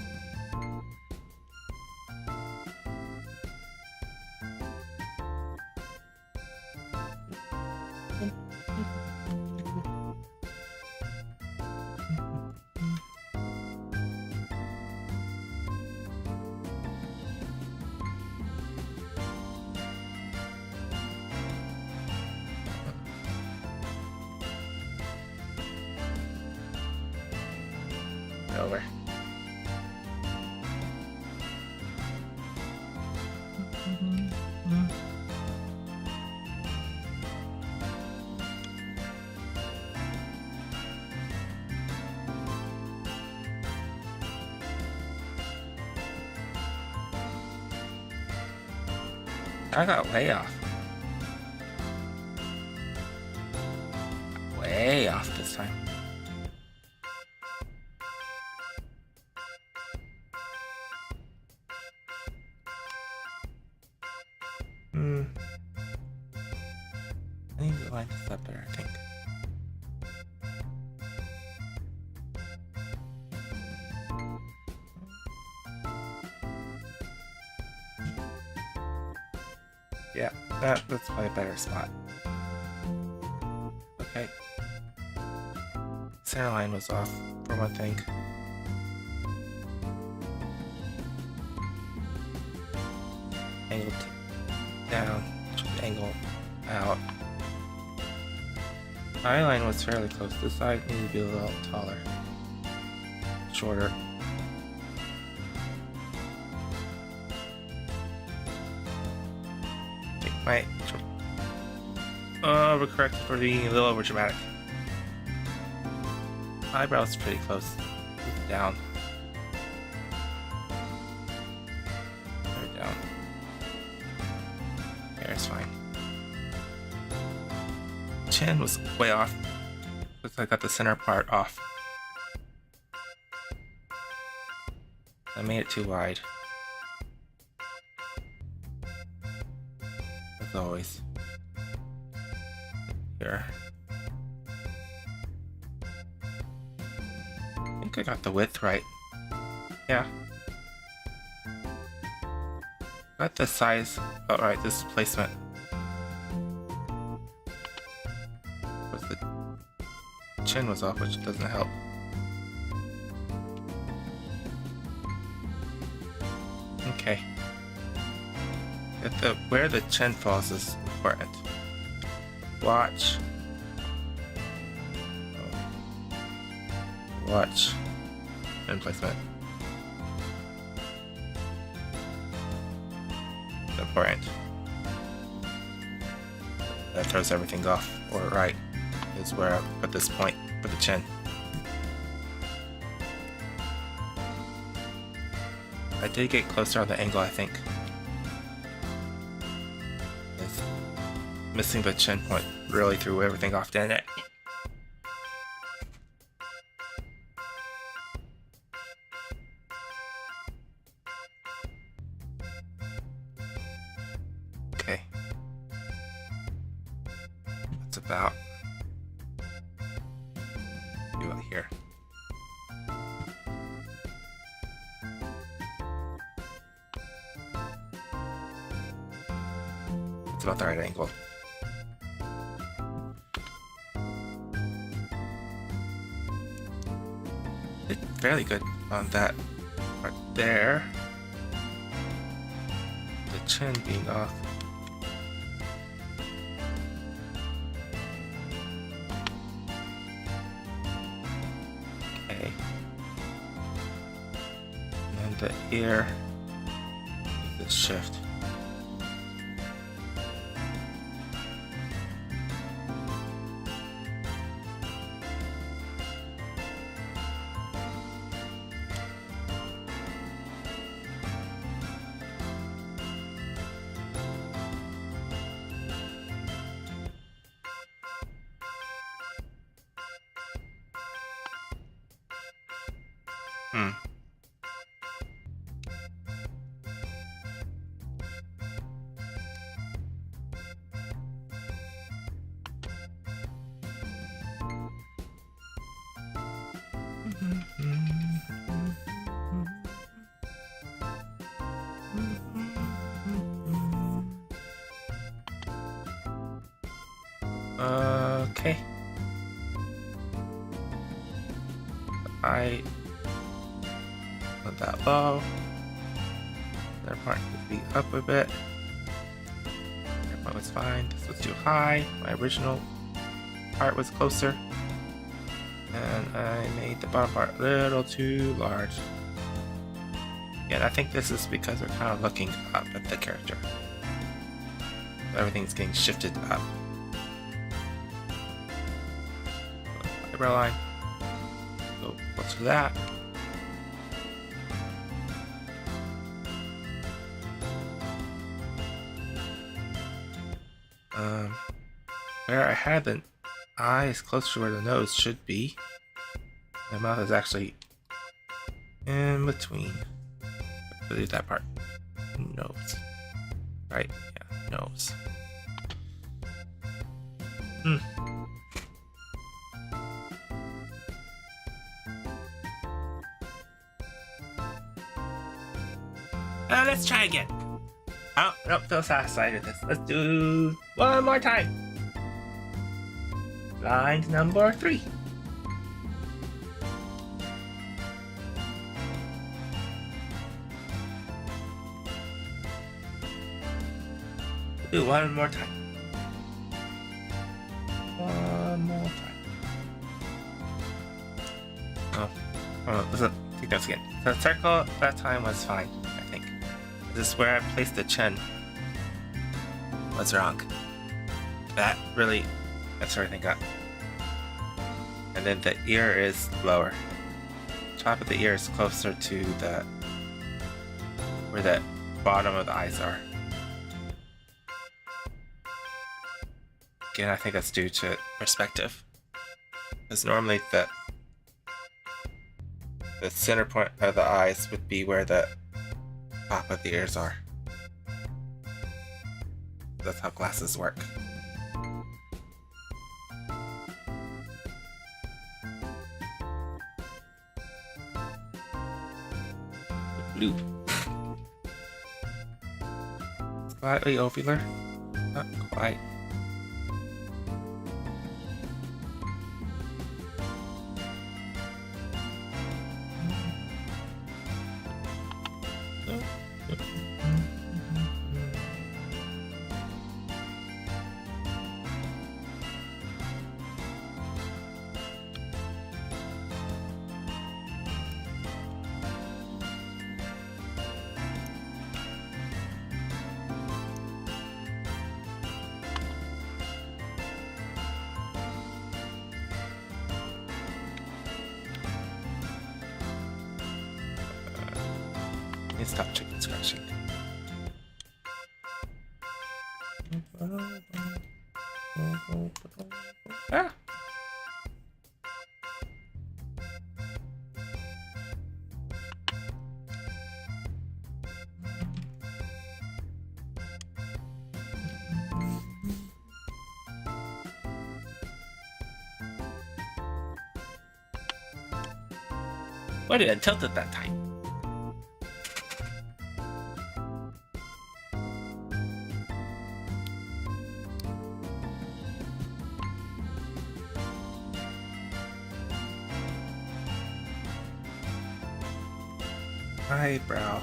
Over. I got way off. Way off this time. I need to line this up better, I think. Yeah, that's probably a better spot. Okay. Center line was off for one thing. Angled down, angle out. Eye line was fairly close. This side needed to be a little taller. Shorter. Might overcorrected for being a little over dramatic. Eyebrows pretty close. Down. Right down. Hair's fine. Chin was way off. Looks like I got the center part off. I made it too wide. As always. Here. I think I got the width right. Yeah. Got the size. Oh, right, this is placement. But the chin was off, which doesn't help. Okay. Where the chin falls is important. Watch. Watch. And placement. Important. That throws everything off. Or right is where I put this point for the chin. I did get closer on the angle, I think. Missing the chin point really threw everything off, didn't it? Okay. That's about here. It's about the right angle. Did fairly good on that part there. The chin being off. Okay. And then the ear. The shift. Okay. I put that low. That part could be up a bit. That part was fine. This was too high. My original part was closer. And I made the bottom part a little too large. And I think this is because we're kind of looking up at the character. Everything's getting shifted up. Eyebrow line. Go close to that. Where I had the eyes closer to where the nose should be, the mouth is actually in between. Delete that part. Nose. Right? Yeah, nose. Let's try again. Oh, nope, feel satisfied with this. Let's do one more time. Line number 3. Do one more time. One more time. Oh, let's take notes again. The circle that time was fine, I think. This is where I placed the chin. What's wrong? That really messed everything up. And then the ear is lower. Top of the ear is closer to the where the bottom of the eyes are. Again, I think that's due to perspective. Because normally the center point of the eyes would be where the top of the ears are. That's how glasses work. Blue. Slightly ovular. Not quite. Stop chicken scratching. Ah. Why did I tilt it that time? Eyebrow.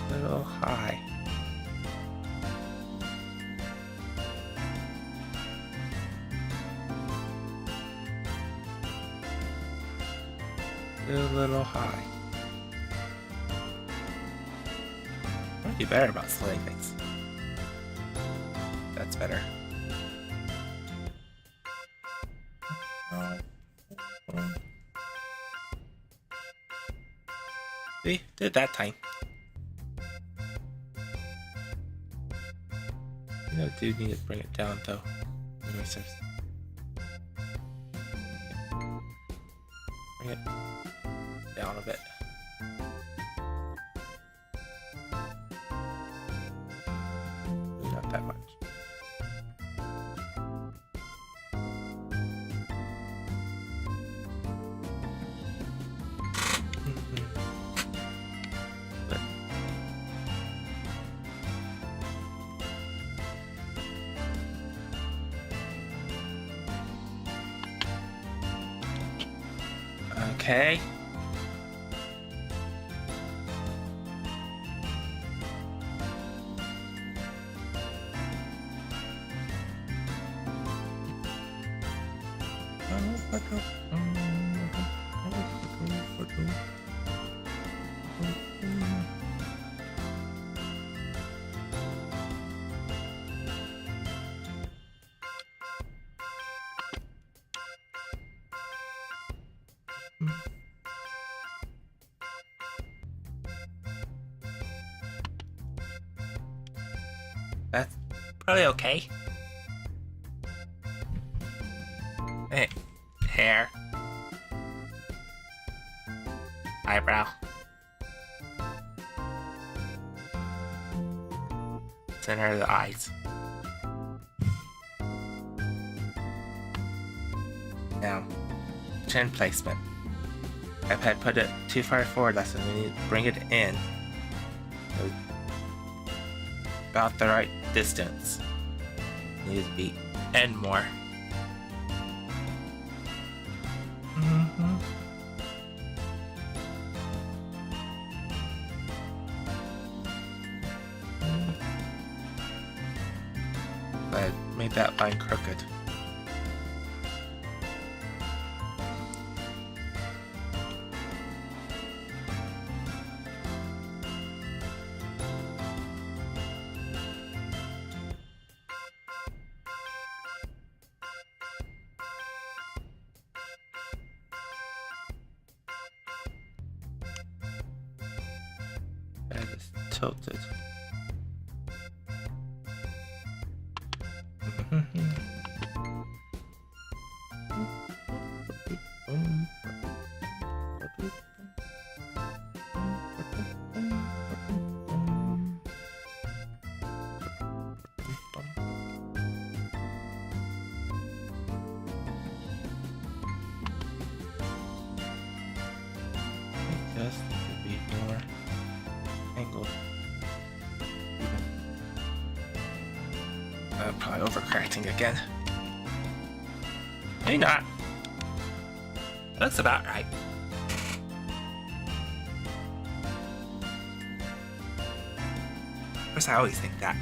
Little high. A little high. Might be better about slitting things. That's better. See, did it that time. I do need to bring it down though. Bring it down a bit. Not that much. okay. That's probably okay. Hey, hair. Eyebrow. Center of the eyes. Now, chin placement. I've had put it too far forward last time. We need to bring it in. About the right distance. Needs to be in more. But I made that line crooked. That is tilted. Just to be more angled. I'm probably overcorrecting again. Maybe not. That looks about right. Of course, I always think that.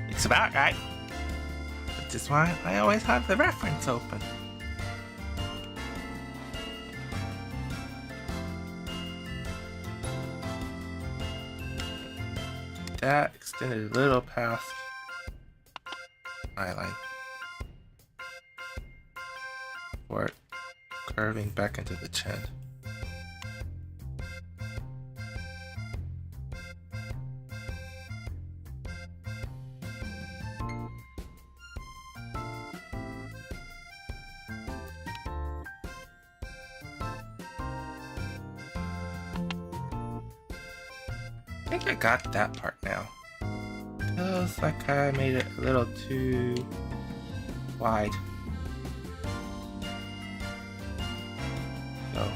Looks about right. Which is why I always have the reference open. That extended a little past eyeline before it curving back into the chin. I think I got that part now. Feels like I made it a little too wide. So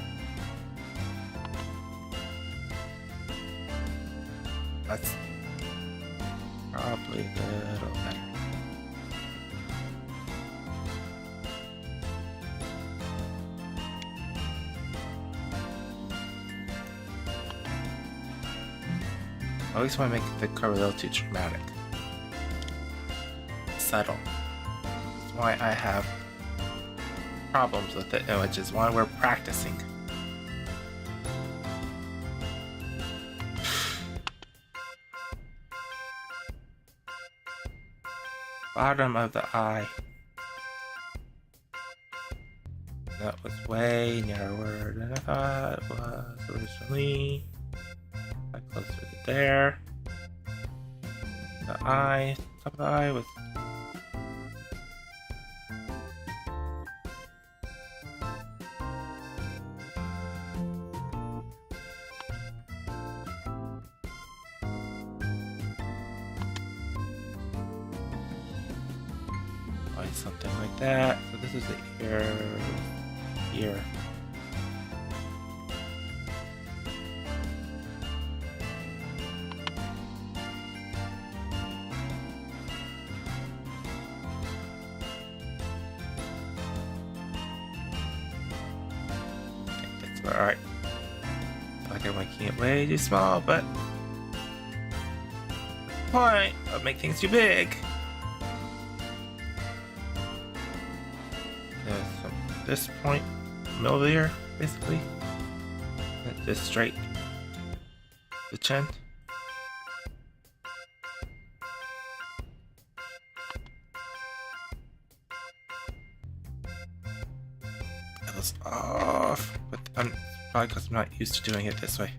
that's probably a little better. I always want to make the curve a little too dramatic. Subtle. That's why I have problems with it, which is why we're practicing. Bottom of the eye. That was way narrower than I thought it was originally. Closer to there. The eye, top of the eye was something like that. So this is the ear here. Alright. Like I'm making it way too small, but point of make things too big. From this point, middle of the ear, basically. And just straight the chin. That was off, but I'm probably because I'm not used to doing it this way.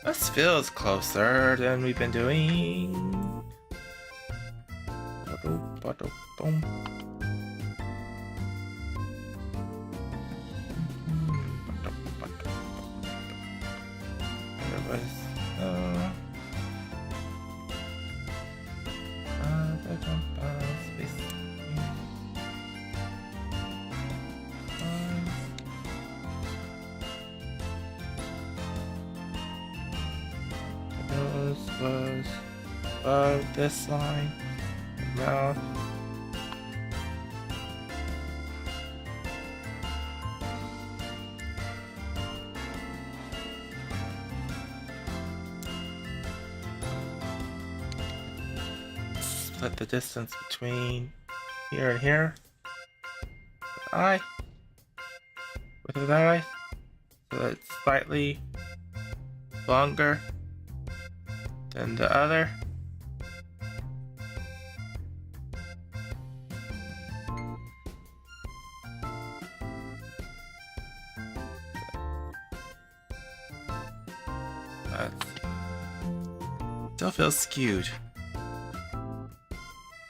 This feels closer than we've been doing. Was above this line, mouth. Split the distance between here and here. Eye with an eye, so that it's slightly longer than the other. That still feels skewed.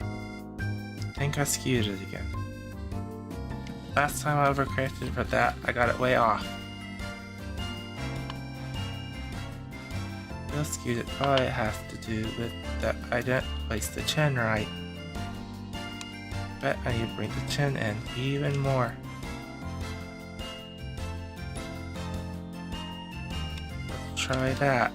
I think I skewed it again. Last time I overcorrected for that, I got it way off. Skewed, it probably has to do with that I didn't place the chin right. Bet I need to bring the chin in even more. Let's try that.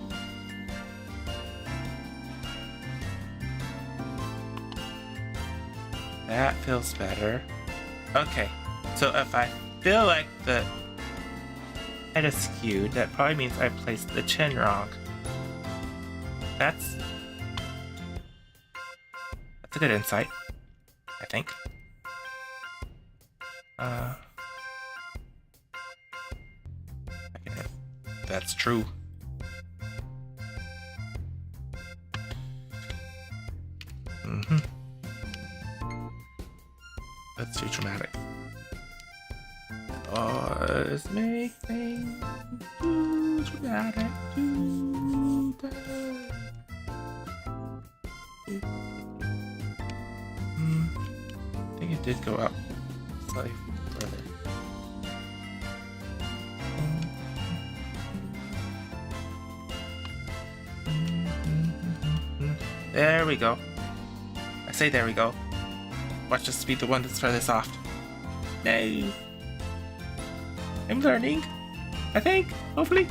That feels better. Okay, so if I feel like the head is skewed, that probably means I placed the chin wrong. That's a good insight, I think. That's true. That's too dramatic. Let's make things too dramatic. I think it did go up slightly further. There we go. I say there we go. Watch us be the one that's furthest off. No. I'm learning. I think. Hopefully.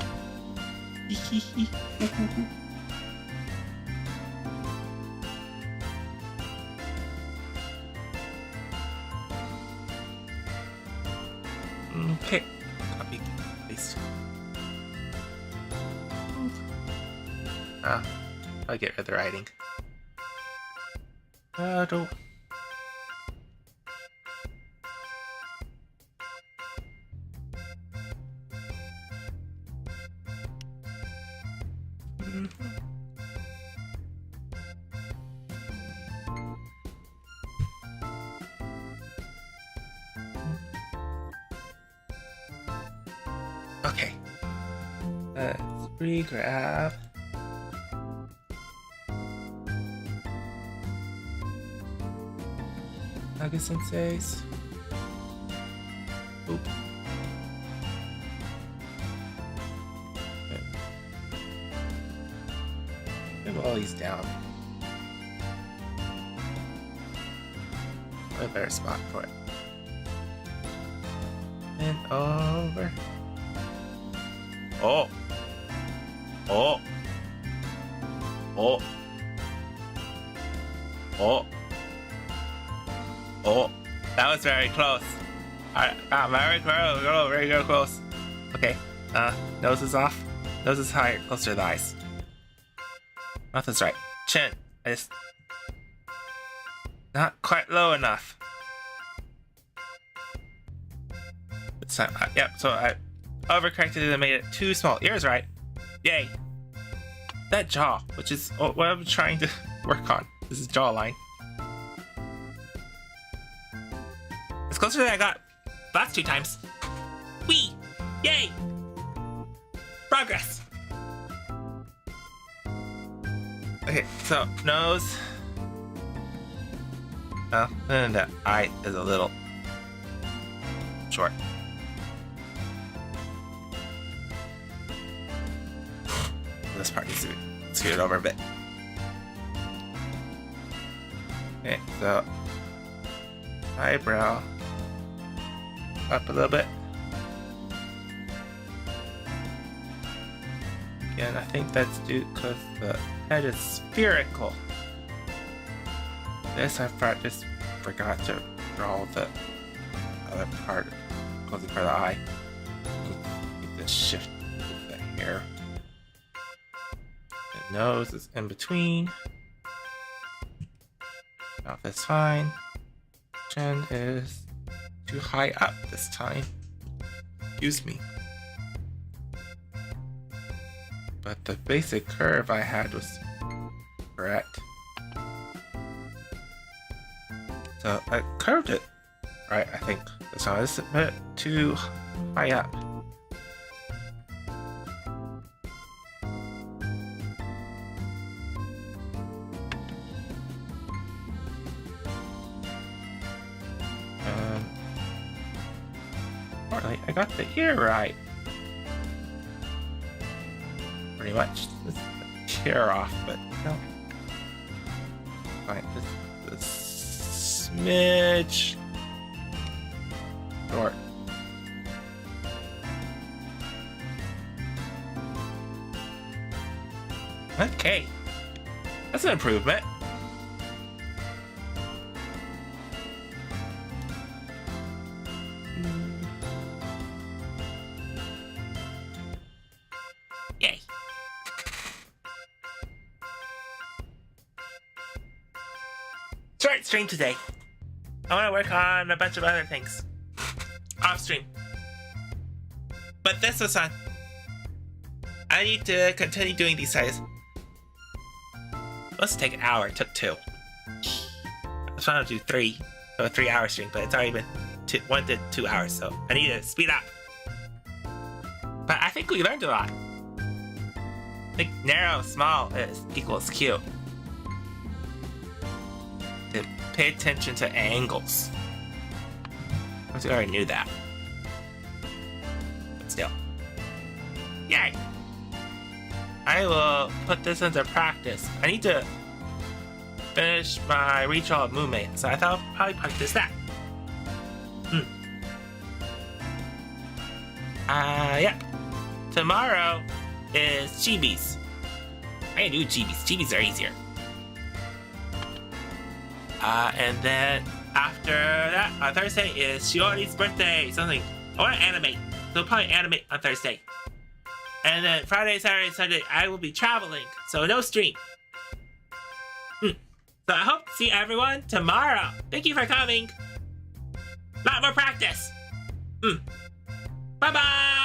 Okay. Copy. Paste. I'll get rid of the writing. Don't. Okay. Let's re-grab. Nagu-sensei's. Oop. While he's down. A better spot for it. And over. Oh. Oh. Oh. Oh. Oh. That was very close. I got very close. Very close. Okay. Nose is off. Nose is higher, closer to the eyes. Mouth is right. Chin is not quite low enough. This time, yep. So I overcorrected it and made it too small. Ears right. Yay. That jaw, which is what I'm trying to work on. This is jawline. It's closer than I got last 2 times. Whee! Yay! Progress! Okay, so nose. Oh, and the eye is a little short. This part needs to be scooted over a bit. Okay, so eyebrow up a little bit. Again, I think that's due because the head is spherical. This I just forgot to draw the other part, closing part of the eye. Need to shift the hair. The nose is in between. Mouth is fine. Chin is too high up this time. Excuse me. But the basic curve I had was correct. So I curved it right, I think. So it's a bit too high up. Alright, I got the ear right. Pretty much. This is the ear off, but no. Fine, this smidge short. Okay. That's an improvement. Yay. Short stream today. I want to work on a bunch of other things. Off stream. But this was fun. I need to continue doing these sizes. Let's take an hour. It took 2. I was trying to do 3. So a 3-hour stream, but it's already been 1 to 2 hours, so I need to speed up. But I think we learned a lot. I think narrow, small equals cute. Pay attention to angles. I already knew that. But still. Yay! I will put this into practice. I need to finish my reach all of movement, so I thought I'll probably practice that. Yeah. Tomorrow is Chibis. I can do Chibis. Chibis are easier. And then after that, on Thursday is Shiori's birthday. Something. I want to animate. So I'll probably animate on Thursday. And then Friday, Saturday, Sunday, I will be traveling. So no stream. So I hope to see everyone tomorrow. Thank you for coming. Lot more practice. Bye-bye.